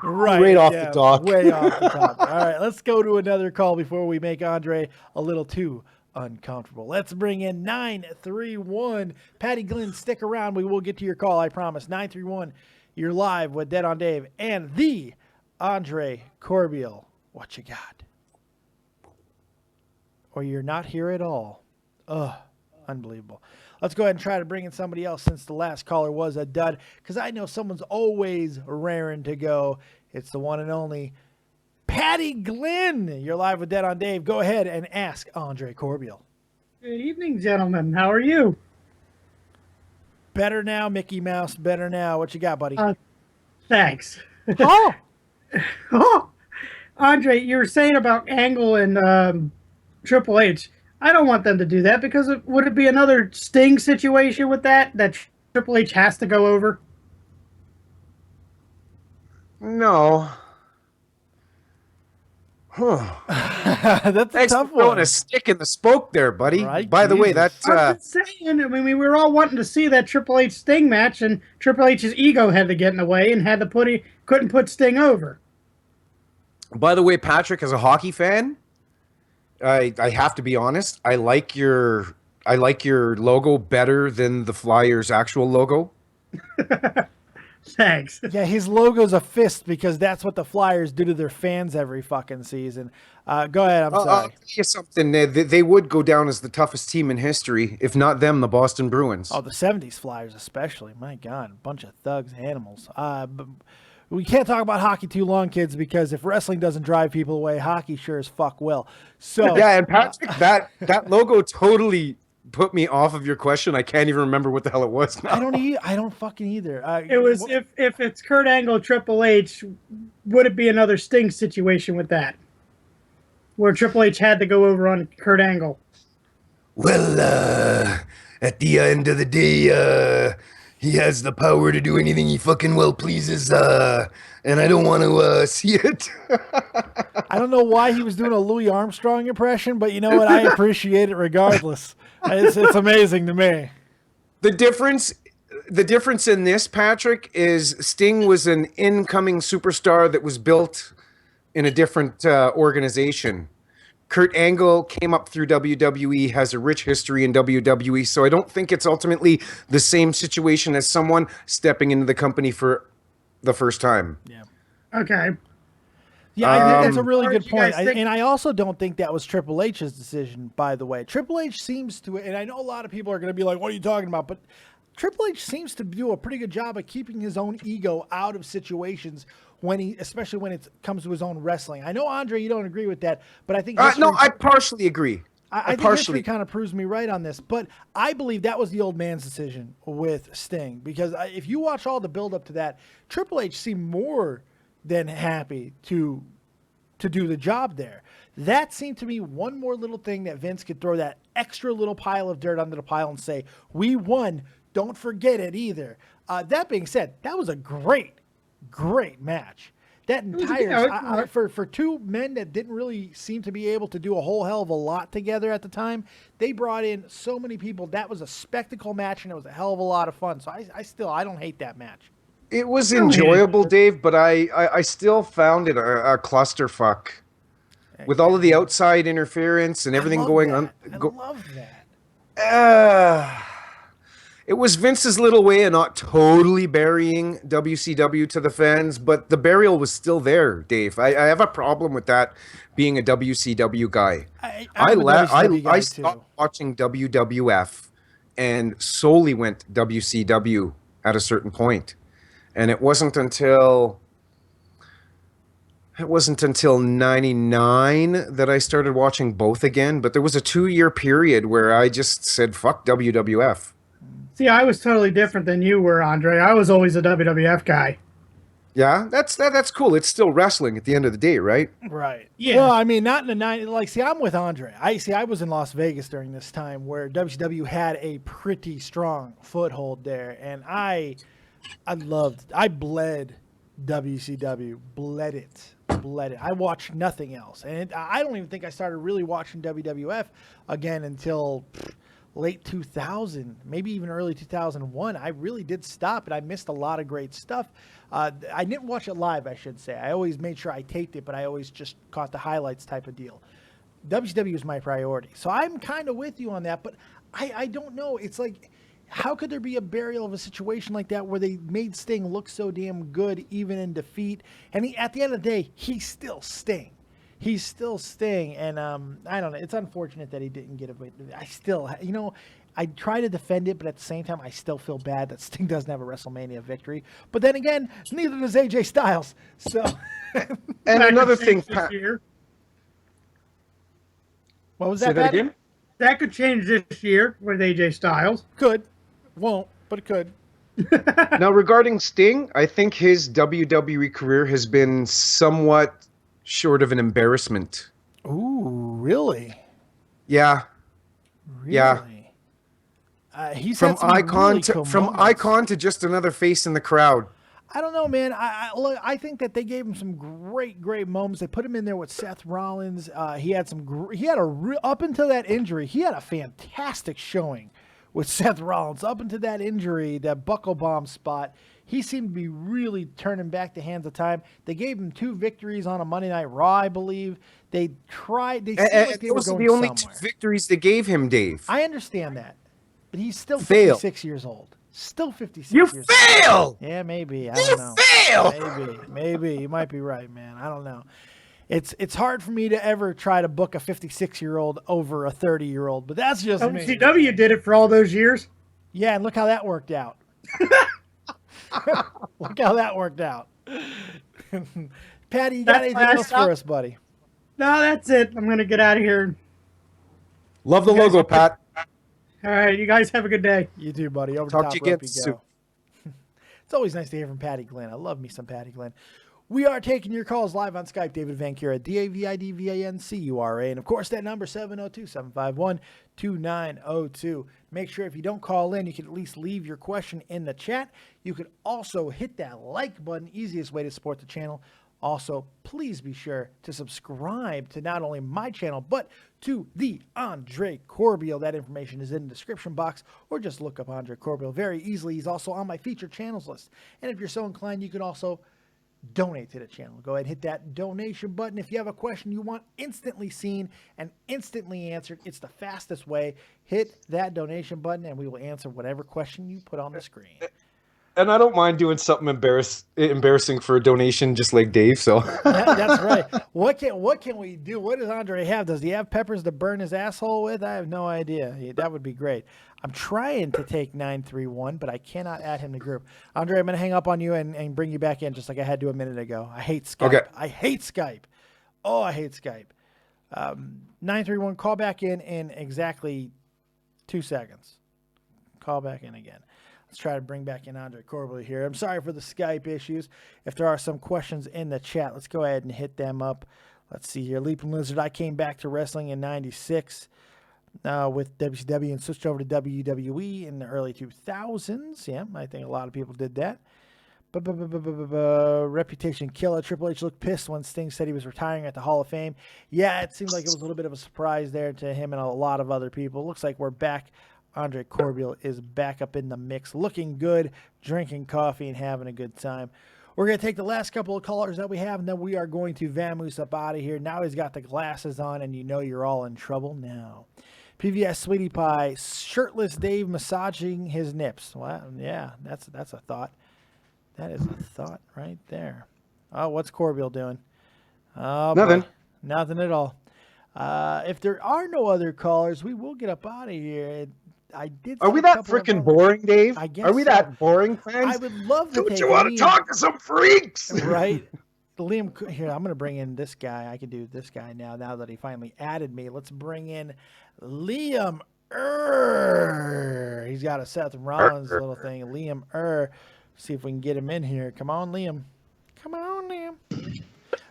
Right off the top. Way off the top. All right, let's go to another call before we make Andre a little too uncomfortable. Let's bring in 931. Patty Glenn, stick around. We will get to your call. I promise. 931. You're live with Dead on Dave and the Andre Corbeil, what you got? Or you're not here at all. Ugh, unbelievable. Let's go ahead and try to bring in somebody else since the last caller was a dud, because I know someone's always raring to go. It's the one and only Patty Glenn. You're live with Dead on Dave. Go ahead and ask Andre Corbeil. Good evening, gentlemen. How are you? Better now, Mickey Mouse. Better now. What you got, buddy? Thanks. Oh! Oh, Andre, you were saying about Angle and Triple H. I don't want them to do that because would it be another Sting situation with that Triple H has to go over? No. That's a tough one. Throwing a stick in the spoke there, buddy. Right? By the way, that's I'm just saying. I mean, we were all wanting to see that Triple H Sting match, and Triple H's ego had to get in the way and had to couldn't put Sting over. By the way, Patrick, as a hockey fan, I have to be honest. I like your logo better than the Flyers' actual logo. Thanks. Yeah, his logo's a fist because that's what the Flyers do to their fans every fucking season. Go ahead. I'm sorry. I'll tell you something. They would go down as the toughest team in history, if not them, the Boston Bruins. Oh, the 70s Flyers especially. My God, a bunch of thugs, animals. But we can't talk about hockey too long, kids, because if wrestling doesn't drive people away, hockey sure as fuck will. So yeah, and Patrick, that logo totally put me off of your question. I can't even remember what the hell it was now. I don't fucking either. It was if it's Kurt Angle, Triple H, would it be another Sting situation with that, where Triple H had to go over on Kurt Angle? Well, at the end of the day, he has the power to do anything he fucking well pleases, and I don't want to see it. I don't know why he was doing a Louis Armstrong impression, but you know what? I appreciate it regardless. It's amazing to me. The difference in this, Patrick, is Sting was an incoming superstar that was built in a different organization. Kurt Angle came up through WWE, has a rich history in WWE, so I don't think it's ultimately the same situation as someone stepping into the company for the first time. Yeah. Okay. Yeah, I think that's a really good point. And I also don't think that was Triple H's decision, by the way. Triple H seems to, and I know a lot of people are going to be like, what are you talking about? But Triple H seems to do a pretty good job of keeping his own ego out of situations especially when it comes to his own wrestling. I know, Andre, you don't agree with that, but I think No, I partially agree. I think history kind of proves me right on this, but I believe that was the old man's decision with Sting, because if you watch all the build up to that, Triple H seemed more than happy to do the job there. That seemed to me one more little thing that Vince could throw that extra little pile of dirt under the pile and say, we won, don't forget it either. That being said, that was a great match. That entire for two men that didn't really seem to be able to do a whole hell of a lot together at the time, they brought in so many people. That was a spectacle match, and it was a hell of a lot of fun. So I don't hate that match. It was enjoyable, Dave, but I still found it a clusterfuck with all of the outside interference and everything going on. I love that. It was Vince's little way of not totally burying WCW to the fans, but the burial was still there, Dave. I have a problem with that being a WCW guy. I stopped watching WWF and solely went WCW at a certain point. And it wasn't until 99 that I started watching both again, but there was a 2-year period where I just said, fuck WWF. See, I was totally different than you were, Andre. I was always a WWF guy. Yeah, that's cool. It's still wrestling at the end of the day, right? Right. Yeah. Well, I mean, not in the 90s. Like, see, I'm with Andre. I was in Las Vegas during this time where WCW had a pretty strong foothold there, and I bled WCW, bled it. I watched nothing else, and I don't even think I started really watching WWF again until late 2000, maybe even early 2001. I really did stop, and I missed a lot of great stuff. I didn't watch it live, I should say. I always made sure I taped it, but I always just caught the highlights type of deal. WCW is my priority, so I'm kind of with you on that, but I don't know. It's like, how could there be a burial of a situation like that where they made Sting look so damn good even in defeat? And at the end of the day, he's still Sting. He's still Sting, and I don't know. It's unfortunate that he didn't get it. I still, I try to defend it, but at the same time, I still feel bad that Sting doesn't have a WrestleMania victory. But then again, neither does AJ Styles. So, and another thing, Pat. What was that? Say that again? That could change this year with AJ Styles. Could, won't, but it could. Now, regarding Sting, I think his WWE career has been somewhat short of an embarrassment. Ooh, really? Yeah. Really? Yeah. He's from had some icon really to cool from moments. icon to just another face in the crowd. I don't know, man. I think that they gave him some great moments. They put him in there with Seth Rollins. He had up until that injury, he had a fantastic showing with Seth Rollins. Up until that injury, that buckle bomb spot, he seemed to be really turning back the hands of time. They gave him 2 victories on a Monday Night Raw, I believe. They tried. They seemed like they were going the only somewhere. 2 victories they gave him, Dave. I understand that, but he's still Fail. 56 years old. Still 56 You years fail! old. Yeah, maybe. I don't know. Fail! Maybe. You might be right, man. I don't know. It's hard for me to ever try to book a 56-year-old over a 30-year-old, but that's just me. WCW did it for all those years. Yeah, and look how that worked out. Look how that worked out. Patty, you got anything else for us, buddy? No, that's it. I'm going to get out of here. Love the logo, Pat. All right, you guys have a good day. You too, buddy. Over Talk top to you rope again you go. It's always nice to hear from Patty Glenn. I love me some Patty Glenn. We are taking your calls live on Skype. David Vancura, DavidVancura. And, of course, that number, 702-751-2902. Make sure if you don't call in, you can at least leave your question in the chat. You can also hit that like button, easiest way to support the channel. Also, please be sure to subscribe to not only my channel, but to the Andre Corbeil. That information is in the description box, or just look up Andre Corbeil very easily. He's also on my featured channels list. And if you're so inclined, you can also donate to the channel. Go ahead and hit that donation button. If you have a question you want instantly seen and instantly answered, it's the fastest way. Hit that donation button, and we will answer whatever question you put on the screen. And I don't mind doing something embarrassing for a donation, just like Dave. So That's right. What can we do? What does Andre have? Does he have peppers to burn his asshole with? I have no idea. That would be great. I'm trying to take 931, but I cannot add him to group. Andre, I'm going to hang up on you and bring you back in just like I had to a minute ago. I hate Skype. Okay. I hate Skype. Oh, I hate Skype. 931, call back in exactly 2 seconds. Call back in again. Let's try to bring back in Andre Corbeil here. I'm sorry for the Skype issues. If there are some questions in the chat, let's go ahead and hit them up. Let's see here. Leaping Lizard, I came back to wrestling in 96 with WCW and switched over to WWE in the early 2000s. Yeah, I think a lot of people did that. Reputation killer. Triple H looked pissed when Sting said he was retiring at the Hall of Fame. Yeah, it seemed like it was a little bit of a surprise there to him and a lot of other people. Looks like we're back. Andre Corbeil is back up in the mix, looking good, drinking coffee, and having a good time. We're going to take the last couple of callers that we have, and then we are going to vamoose up out of here. Now he's got the glasses on, and you know you're all in trouble now. PVS Sweetie Pie, shirtless Dave massaging his nips. Well, yeah, that's a thought. That is a thought right there. Oh, what's Corbeil doing? Oh, Nothing. Boy. Nothing at all. If there are no other callers, we will get up out of here. Are we that freaking boring, Dave? I guess Are we so. that boring, fans? I would love to. Don't you want to talk to some freaks? Right. Liam, here, I'm going to bring in this guy. I can do this guy now that he finally added me. Let's bring in Liam He's got a Seth Rollins little thing. Liam See if we can get him in here. Come on, Liam. Come on, Liam.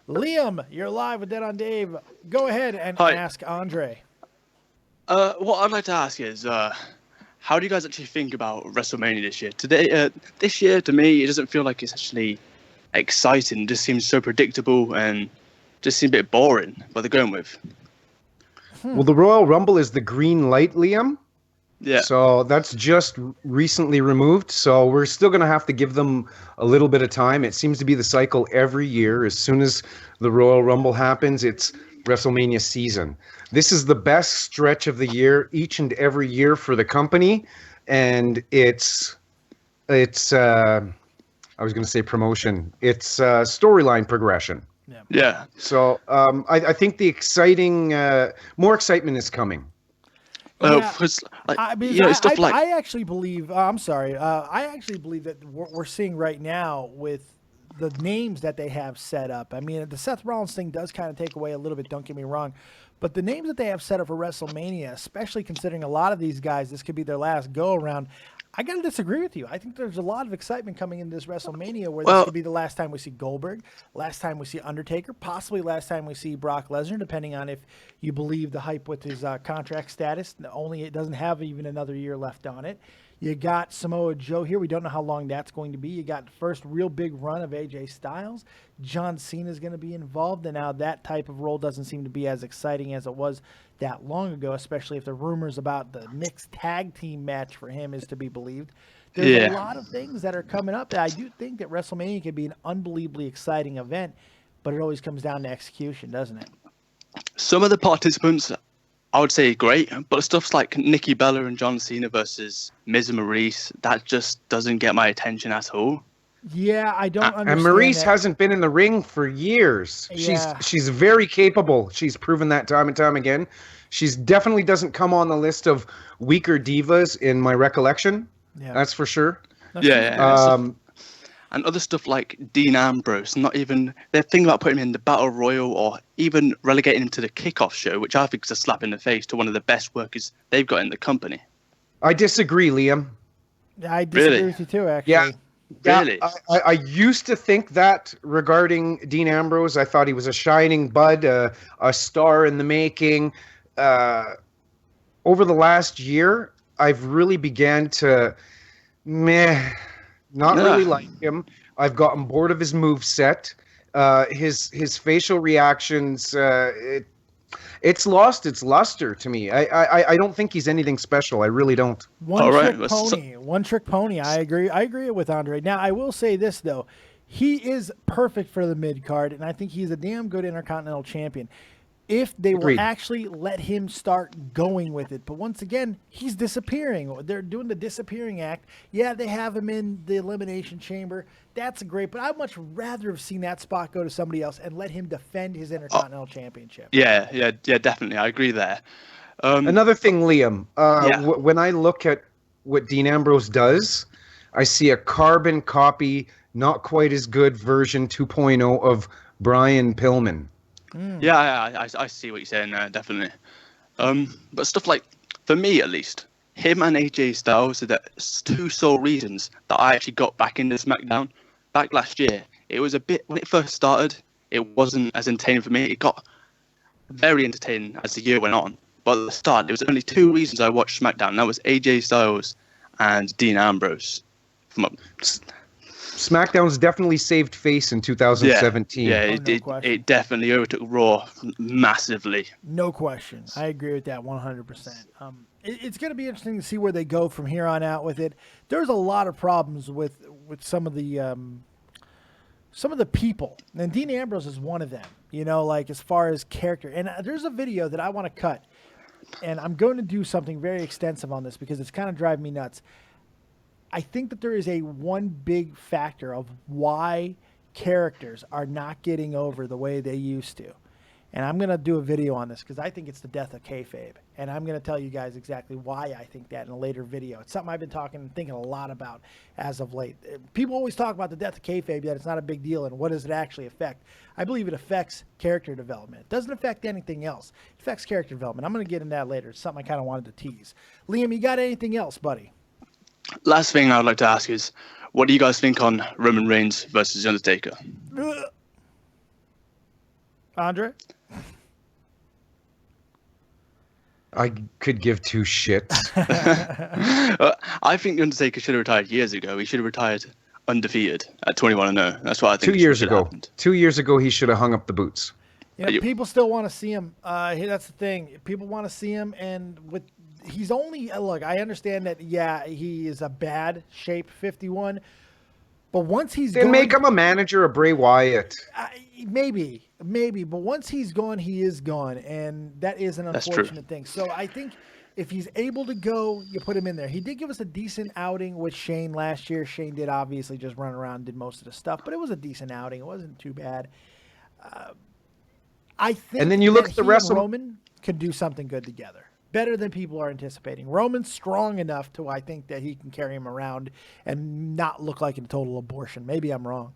Liam, you're live with Dead on Dave. Go ahead and ask Andre. What I'd like to ask is, how do you guys actually think about WrestleMania this year? This year, to me, it doesn't feel like it's actually exciting. It just seems so predictable and just seems a bit boring what they're going with. Well, the Royal Rumble is the green light, Liam. Yeah. So that's just recently removed. So we're still going to have to give them a little bit of time. It seems to be the cycle every year. As soon as the Royal Rumble happens, it's WrestleMania season. This is the best stretch of the year, each and every year for the company. And it's I was going to say promotion. It's storyline progression. Yeah. So I think the more excitement is coming. Because stuff like I actually believe. I'm sorry. I actually believe that what we're seeing right now with the names that they have set up. I mean, the Seth Rollins thing does kind of take away a little bit. Don't get me wrong, but the names that they have set up for WrestleMania, especially considering a lot of these guys, this could be their last go around. I got to disagree with you. I think there's a lot of excitement coming into this WrestleMania where this could be the last time we see Goldberg, last time we see Undertaker, possibly last time we see Brock Lesnar, depending on if you believe the hype with his contract status. Only it doesn't have even another year left on it. You got Samoa Joe here. We don't know how long that's going to be. You got the first real big run of AJ Styles. John Cena is going to be involved, and now that type of role doesn't seem to be as exciting as it was that long ago, especially if the rumors about the mixed tag team match for him is to be believed. There's a lot of things that are coming up that I do think that WrestleMania could be an unbelievably exciting event, but it always comes down to execution, doesn't it? some of the participants, I would say great, but stuff like Nikki Bella and John Cena versus Miz and Maurice, that just doesn't get my attention at all. Yeah, I don't understand. And Maurice that. hasn't been in the ring for years. Yeah. She's very capable. She's proven that time and time again. She's definitely doesn't come on the list of weaker divas in my recollection. Yeah. That's for sure. And other stuff like Dean Ambrose, not even they're thinking about putting him in the Battle Royal or even relegating him to the Kickoff show, which I think is a slap in the face to one of the best workers they've got in the company. I disagree, Liam. I disagree Really? with you too, actually. Yeah. Really? I used to think that regarding Dean Ambrose. I thought he was a shining bud, a star in the making. Over the last year, I've really began to not really like him. I've gotten bored of his moveset. His facial reactions, it's lost its luster to me. I don't think he's anything special. I really don't. One trick pony. I agree with Andre. Now, I will say this, though. He is perfect for the mid-card, and I think he's a damn good Intercontinental Champion. if they will Agreed. actually let him start going with it. But once again, he's disappearing. They're doing the disappearing act. Yeah, they have him in the Elimination Chamber. That's great, but I'd much rather have seen that spot go to somebody else and let him defend his Intercontinental Championship. Yeah, definitely. I agree there. Another thing, Liam, Yeah. when I look at what Dean Ambrose does, I see a carbon copy, not quite as good version 2.0 of Brian Pillman. Yeah, I see what you're saying there, definitely. But stuff like, for me at least, him and AJ Styles are the two sole reasons that I actually got back into SmackDown. Back last year, it was a bit, when it first started, it wasn't as entertaining for me. It got very entertaining as the year went on. But at the start, there was only two reasons I watched SmackDown. That was AJ Styles and Dean Ambrose. SmackDown's definitely saved face in 2017. Yeah, no question. it definitely overtook Raw massively. No question. I agree with that 100%. It's going to be interesting to see where they go from here on out with it. There's a lot of problems with some of the people, and Dean Ambrose is one of them. You know, like as far as character. And there's a video that I want to cut, and I'm going to do something very extensive on this because it's kind of driving me nuts. I think that there is one big factor of why characters are not getting over the way they used to. And I'm going to do a video on this because I think it's the death of kayfabe. And I'm going to tell you guys exactly why I think that in a later video. It's something I've been talking and thinking a lot about as of late. People always talk about the death of kayfabe, that it's not a big deal, and what does it actually affect? I believe it affects character development. It doesn't affect anything else. It affects character development. I'm going to get into that later. It's something I kind of wanted to tease. Liam, you got anything else, buddy? Last thing I would like to ask is, what do you guys think on Roman Reigns versus The Undertaker? Andre? I could give two shits. I think The Undertaker should have retired years ago. He should have retired undefeated at 21-0. That's what I think. 2 years should ago. have happened. 2 years ago, he should have hung up the boots. You know, people still want to see him. That's the thing. People want to see him, and he's only look. I understand that. Yeah, he is a bad shape 51, but once he's They make him a manager of Bray Wyatt. Maybe. But once he's gone, he is gone, and that is an unfortunate thing. So I think if he's able to go, you put him in there. He did give us a decent outing with Shane last year. Shane did obviously just run around and did most of the stuff, but it was a decent outing. It wasn't too bad. I think And then you look at the rest of Roman could do something good together. Better than people are anticipating. Roman's strong enough to, I think, that he can carry him around and not look like a total abortion. Maybe I'm wrong.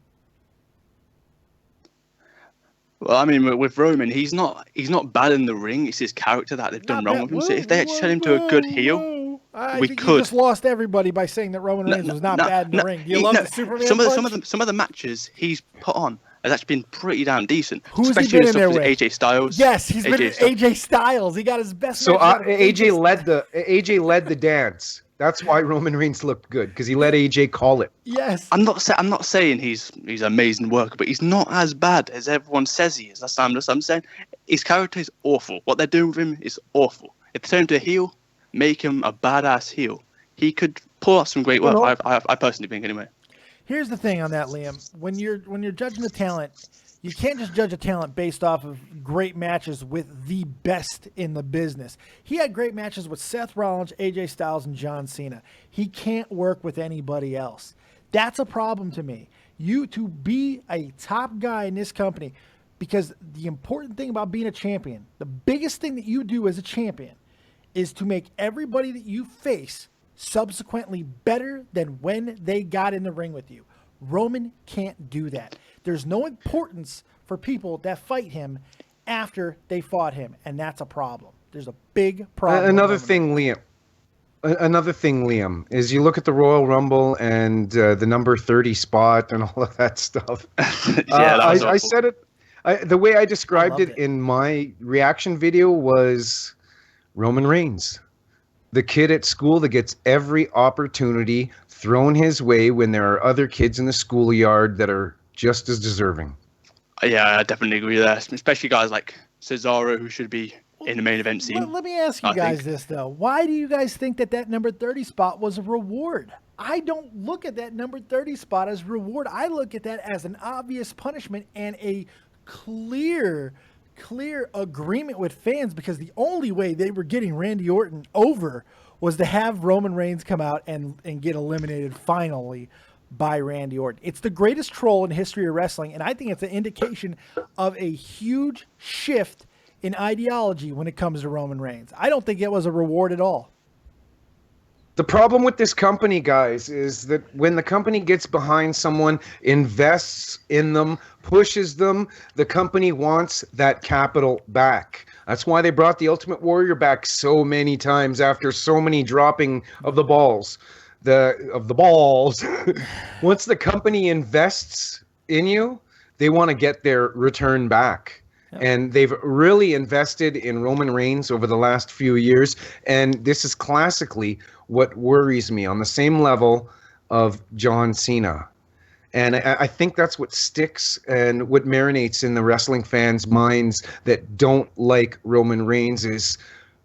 Well, I mean, with Roman, he's not bad in the ring. It's his character that they've done wrong with him. So if they had turned him to a good heel, we think could. You just lost everybody by saying that Roman Reigns was not bad in the ring. Do you love the Superman punch? Some of the matches he's put on has actually been pretty damn decent. Who's he especially been in there with with? AJ Styles. Yes, he's been AJ Styles. He got his best. So match out of AJ led the dance. That's why Roman Reigns looked good, because he let AJ call it. Yes. I'm not saying he's amazing worker, but he's not as bad as everyone says he is. That's what I'm saying. His character is awful. What they're doing with him is awful. If they turn him to a heel, make him a badass heel. He could pull off some great work. I personally think anyway. Here's the thing on that, Liam. When you're judging the talent, you can't just judge a talent based off of great matches with the best in the business. He had great matches with Seth Rollins, AJ Styles, and John Cena. He can't work with anybody else. That's a problem to me. You to be a top guy in this company, because the important thing about being a champion, the biggest thing that you do as a champion, is to make everybody that you face subsequently better than when they got in the ring with you. Roman can't do that. There's no importance for people that fight him after they fought him, and that's a problem. There's a big problem. Another thing, Liam, is you look at the Royal Rumble and the number 30 spot and all of that stuff. I said it. The way I described it in my reaction video was Roman Reigns, the kid at school that gets every opportunity thrown his way when there are other kids in the schoolyard that are just as deserving. Yeah, I definitely agree with that. Especially guys like Cesaro, who should be in the main event scene. Let me ask you guys this, though. Why do you guys think that number 30 spot was a reward? I don't look at that number 30 spot as reward. I look at that as an obvious punishment and a clear clear agreement with fans, because the only way they were getting Randy Orton over was to have Roman Reigns come out and get eliminated finally by Randy Orton. It's the greatest troll in history of wrestling, and I think it's an indication of a huge shift in ideology when it comes to Roman Reigns. I don't think it was a reward at all. The problem with this company, guys, is that when the company gets behind someone, invests in them, pushes them, the company wants that capital back. That's why they brought the Ultimate Warrior back so many times after so many dropping of the balls. Once the company invests in you, they want to get their return back. And they've really invested in Roman Reigns over the last few years. And this is classically what worries me, on the same level of John Cena. And I think that's what sticks and what marinates in the wrestling fans' minds that don't like Roman Reigns is,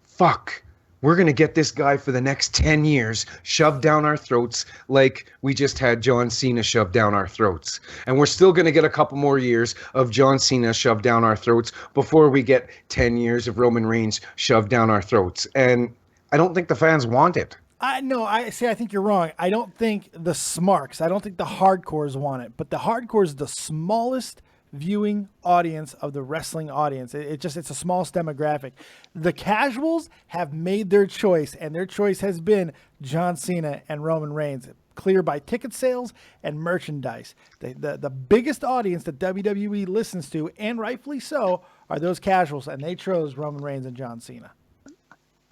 fuck, we're going to get this guy for the next 10 years shoved down our throats like we just had John Cena shoved down our throats. And we're still going to get a couple more years of John Cena shoved down our throats before we get 10 years of Roman Reigns shoved down our throats. And I don't think the fans want it. I think you're wrong. I don't think the smarks, I don't think the hardcores want it, but the hardcore is the smallest viewing audience of the wrestling audience. It's a smallest demographic. The casuals have made their choice, and their choice has been John Cena and Roman Reigns, clear by ticket sales and merchandise. The biggest audience that WWE listens to, and rightfully so, are those casuals, and they chose Roman Reigns and John Cena.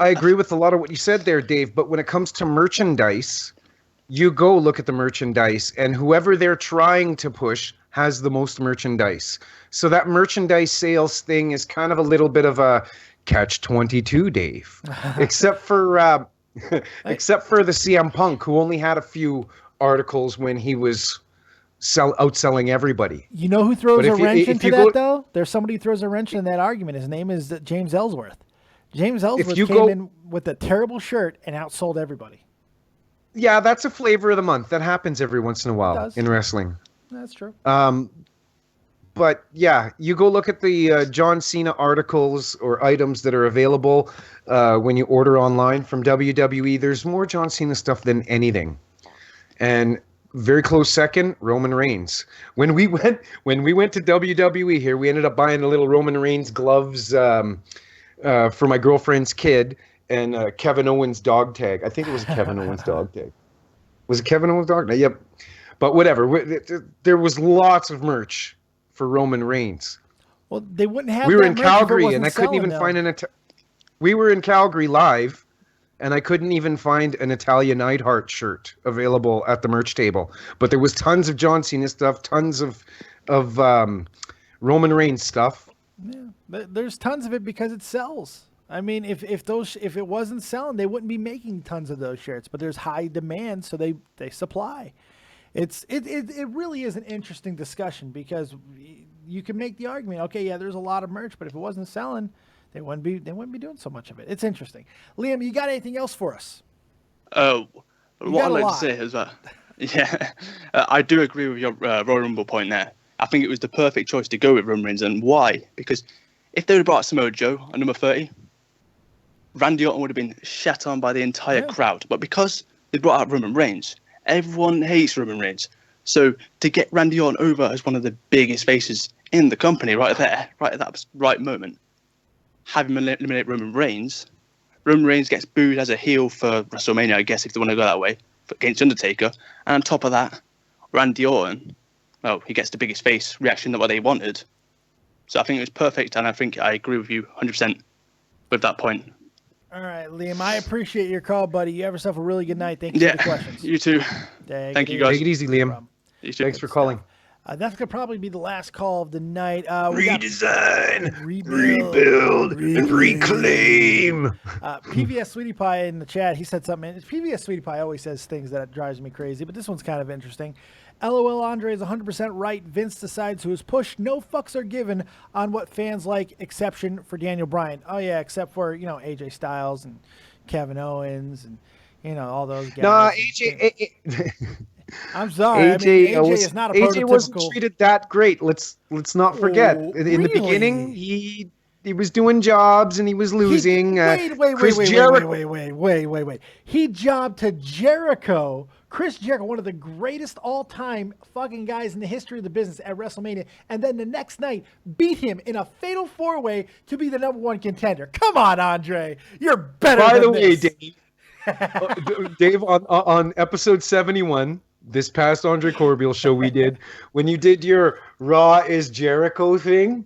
I agree with a lot of what you said there, Dave, but when it comes to merchandise, you go look at the merchandise, and whoever they're trying to push has the most merchandise. So that merchandise sales thing is kind of a little bit of a catch-22, Dave. Except for the CM Punk, who only had a few articles when he was outselling everybody. You know who throws a wrench into that, though? There's somebody who throws a wrench in that argument. His name is James Ellsworth. James Ellsworth came in with a terrible shirt and outsold everybody. Yeah, that's a flavor of the month. That happens every once in a while in wrestling. That's true. But yeah, you go look at the John Cena articles or items that are available when you order online from WWE. There's more John Cena stuff than anything. And very close second, Roman Reigns. When we went to WWE here, we ended up buying a little Roman Reigns gloves for my girlfriend's kid and Kevin Owens dog tag. I think it was Kevin Owens dog tag. Was it Kevin Owens dog tag? Yep. But whatever. There was lots of merch for Roman Reigns. Well, they wouldn't have. We were in Calgary, and I couldn't even find We were in Calgary live, and I couldn't even find an Natalia Neidhart shirt available at the merch table. But there was tons of John Cena stuff, tons of Roman Reigns stuff. Yeah, there's tons of it because it sells. I mean, if it wasn't selling, they wouldn't be making tons of those shirts. But there's high demand, so they supply. It really is an interesting discussion because you can make the argument, okay, yeah, there's a lot of merch, but if it wasn't selling, they wouldn't be doing so much of it. It's interesting. Liam, you got anything else for us? What I'd like to say is that, yeah, I do agree with your Royal Rumble point there. I think it was the perfect choice to go with Roman Reigns, and why? Because if they would have brought Samoa Joe at number 30, Randy Orton would have been shat on by the entire crowd. But because they brought out Roman Reigns, everyone hates Roman Reigns. So to get Randy Orton over as one of the biggest faces in the company right there, right at that right moment, have him eliminate Roman Reigns gets booed as a heel for WrestleMania, I guess, if they want to go that way, against Undertaker. And on top of that, Randy Orton, well, he gets the biggest face reaction that what they wanted. So I think it was perfect, and I think I agree with you 100% with that point. All right, Liam, I appreciate your call, buddy. You have yourself a really good night. Thank you for the questions. You too. Thank you, guys. Take it easy, Liam. Thanks for calling. That's going to probably be the last call of the night. Redesign, rebuild, and reclaim. PVS Sweetie Pie in the chat, he said something. PVS Sweetie Pie always says things that drives me crazy, but this one's kind of interesting. LOL Andre is 100% right. Vince decides who is pushed. No fucks are given on what fans like, exception for Daniel Bryan. Oh, yeah, except for, AJ Styles and Kevin Owens and, all those guys. No, AJ... I'm sorry. AJ is not a AJ wasn't prototypical. treated that great. Let's not forget. Oh, In the beginning, really? he was doing jobs and he was losing. Wait. He jobbed to Jericho. Chris Jericho, one of the greatest all-time fucking guys in the history of the business at WrestleMania, and then the next night beat him in a fatal four-way to be the #1 contender. Come on, Andre. You're better By than the way, this. Dave, on episode 71, this past Andre Corbeil show we did, when you did your Raw is Jericho thing,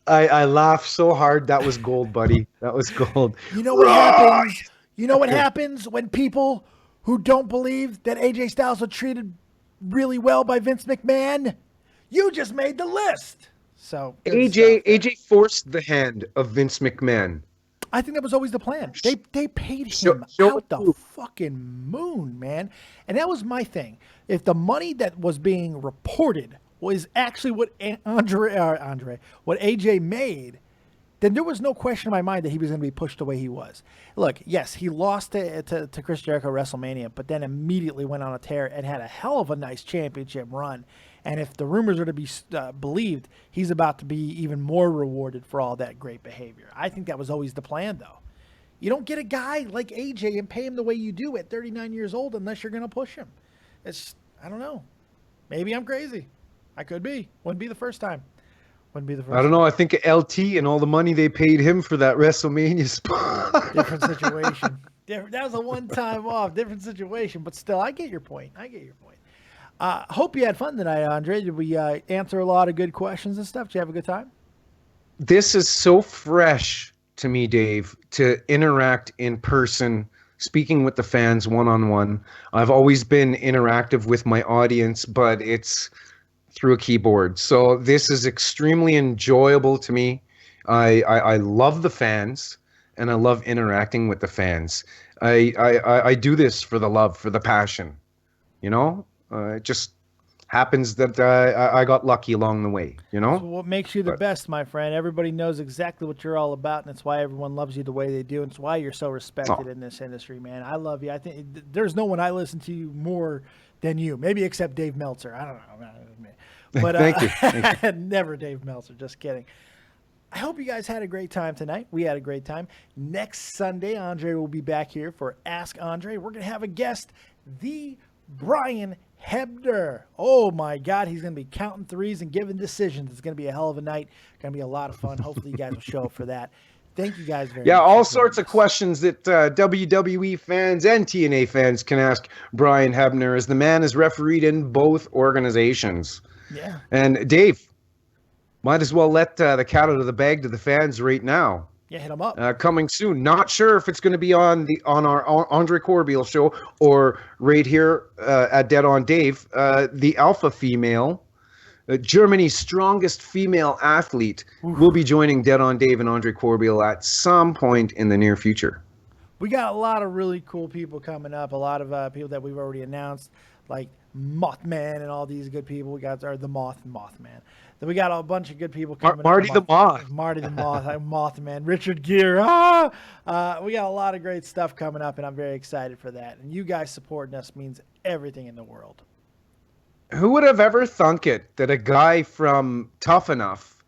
I laughed so hard. That was gold, buddy. That was gold. You know what happens? You know what happens when people who don't believe that AJ Styles was treated really well by Vince McMahon? You just made the list. So AJ forced the hand of Vince McMahon. I think that was always the plan. They paid him out the fucking moon, man. And that was my thing. If the money that was being reported was actually what what AJ made, then there was no question in my mind that he was going to be pushed the way he was. Look, yes, he lost to Chris Jericho at WrestleMania, but then immediately went on a tear and had a hell of a nice championship run. And if the rumors are to be believed, he's about to be even more rewarded for all that great behavior. I think that was always the plan, though. You don't get a guy like AJ and pay him the way you do at 39 years old unless you're going to push him. I don't know. Maybe I'm crazy. I could be. Wouldn't be the first time. I don't know. I think LT and all the money they paid him for that WrestleMania spot. Different situation. That was a one-time off. Different situation. But still, I get your point. Hope you had fun tonight, Andre. Did we answer a lot of good questions and stuff? Did you have a good time? This is so fresh to me, Dave, to interact in person, speaking with the fans one-on-one. I've always been interactive with my audience, but it's through a keyboard. So this is extremely enjoyable to me. I love the fans, and I love interacting with the fans. I do this for the love, for the passion, you know? It just happens that I got lucky along the way, you know? So what makes you the best, my friend? Everybody knows exactly what you're all about, and it's why everyone loves you the way they do, and it's why you're so respected in this industry, man. I love you. I think there's no one I listen to more than you, maybe except Dave Meltzer. I don't know. But Thank you. Never Dave Meltzer, just kidding. I hope you guys had a great time tonight. We had a great time. Next Sunday, Andre will be back here for Ask Andre. We're going to have a guest, the Brian Hebner. Oh my God, he's going to be counting threes and giving decisions. It's going to be a hell of a night. Going to be a lot of fun. Hopefully you guys will show up for that. Thank you guys very much. Yeah, all sorts of questions that WWE fans and TNA fans can ask Brian Hebner, as the man is refereed in both organizations. Yeah. And Dave, might as well let the cat out of the bag to the fans right now. Yeah, hit him up. Coming soon. Not sure if it's going to be on our Andre Corbeil show or right here at Dead on Dave. The alpha female, Germany's strongest female athlete, will be joining Dead on Dave and Andre Corbeil at some point in the near future. We got a lot of really cool people coming up. A lot of people that we've already announced, like Mothman and all these good people. We got the Mothman. Then we got a bunch of good people coming. Marty the Moth, Mothman, Richard Gere. We got a lot of great stuff coming up, and I'm very excited for that. And you guys supporting us means everything in the world. Who would have ever thunk it that a guy from Tough Enough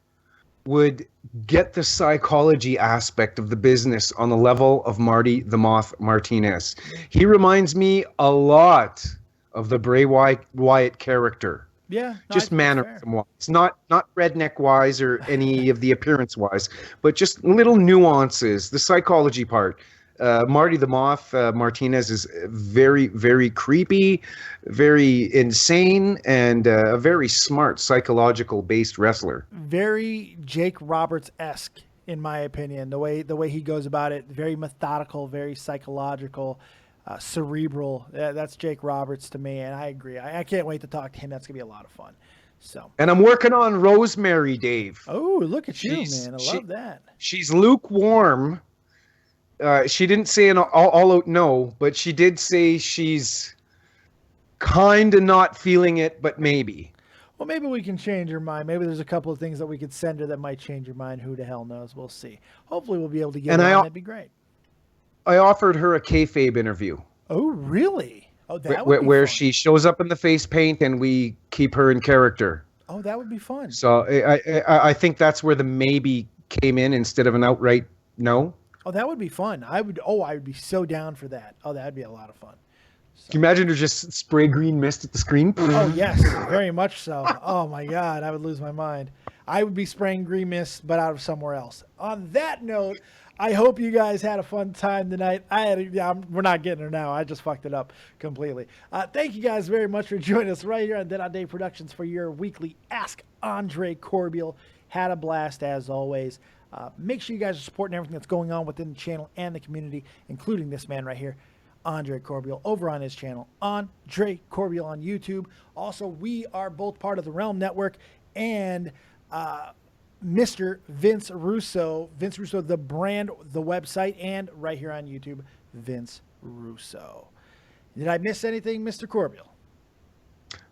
would get the psychology aspect of the business on the level of Marty the Moth Martinez? He reminds me a lot of the Bray Wyatt character. Yeah. No, just mannerism-wise. Not redneck-wise or any of the appearance-wise, but just little nuances, the psychology part. Marty the Moth Martinez is very, very creepy, very insane, and a very smart psychological-based wrestler. Very Jake Roberts-esque, in my opinion. The way he goes about it, very methodical, very psychological. Cerebral. That's Jake Roberts to me, and I agree. I can't wait to talk to him. That's gonna be a lot of fun. So. And I'm working on Rosemary, Dave. Oh, look at you, man! I love that. She's lukewarm. She didn't say an all-out no, but she did say she's kind of not feeling it, but maybe. Well, maybe we can change her mind. Maybe there's a couple of things that we could send her that might change her mind. Who the hell knows? We'll see. Hopefully, we'll be able to get her on. That'd be great. I offered her a kayfabe interview. Oh, really? Oh, that would be where fun. she shows up in the face paint and we keep her in character. Oh, that would be fun. So I think that's where the maybe came in instead of an outright no. Oh, that would be fun. I would be so down for that. Oh, that would be a lot of fun. Can you imagine her just spray green mist at the screen? Oh, yes, very much so. Oh, my God, I would lose my mind. I would be spraying green mist, but out of somewhere else. On that note, I hope you guys had a fun time tonight. We're not getting her now. I just fucked it up completely. Thank you guys very much for joining us right here on Dead on Day Productions for your weekly Ask Andre Corbeil. Had a blast as always. Make sure you guys are supporting everything that's going on within the channel and the community, including this man right here, Andre Corbeil, over on his channel, Andre Corbeil on YouTube. Also, we are both part of the Realm Network and Mr. Vince Russo, the brand, the website, and right here on YouTube, Vince Russo. Did I miss anything, Mr. Corbeil?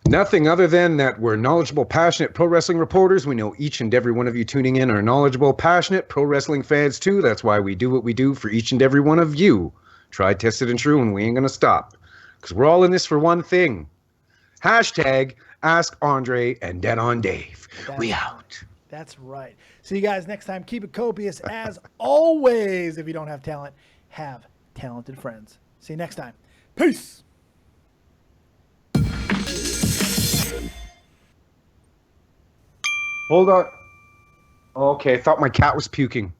Nothing other than that we're knowledgeable, passionate pro wrestling reporters. We know each and every one of you tuning in are knowledgeable, passionate pro wrestling fans too. That's why we do what we do for each and every one of you. Tried, tested, and true, and we ain't going to stop. Because we're all in this for one thing. Hashtag Ask Andre and Dead on Dave. We out. That's right. See you guys next time. Keep it copious. As always, if you don't have talent, have talented friends. See you next time. Peace. Hold on. Okay, I thought my cat was puking.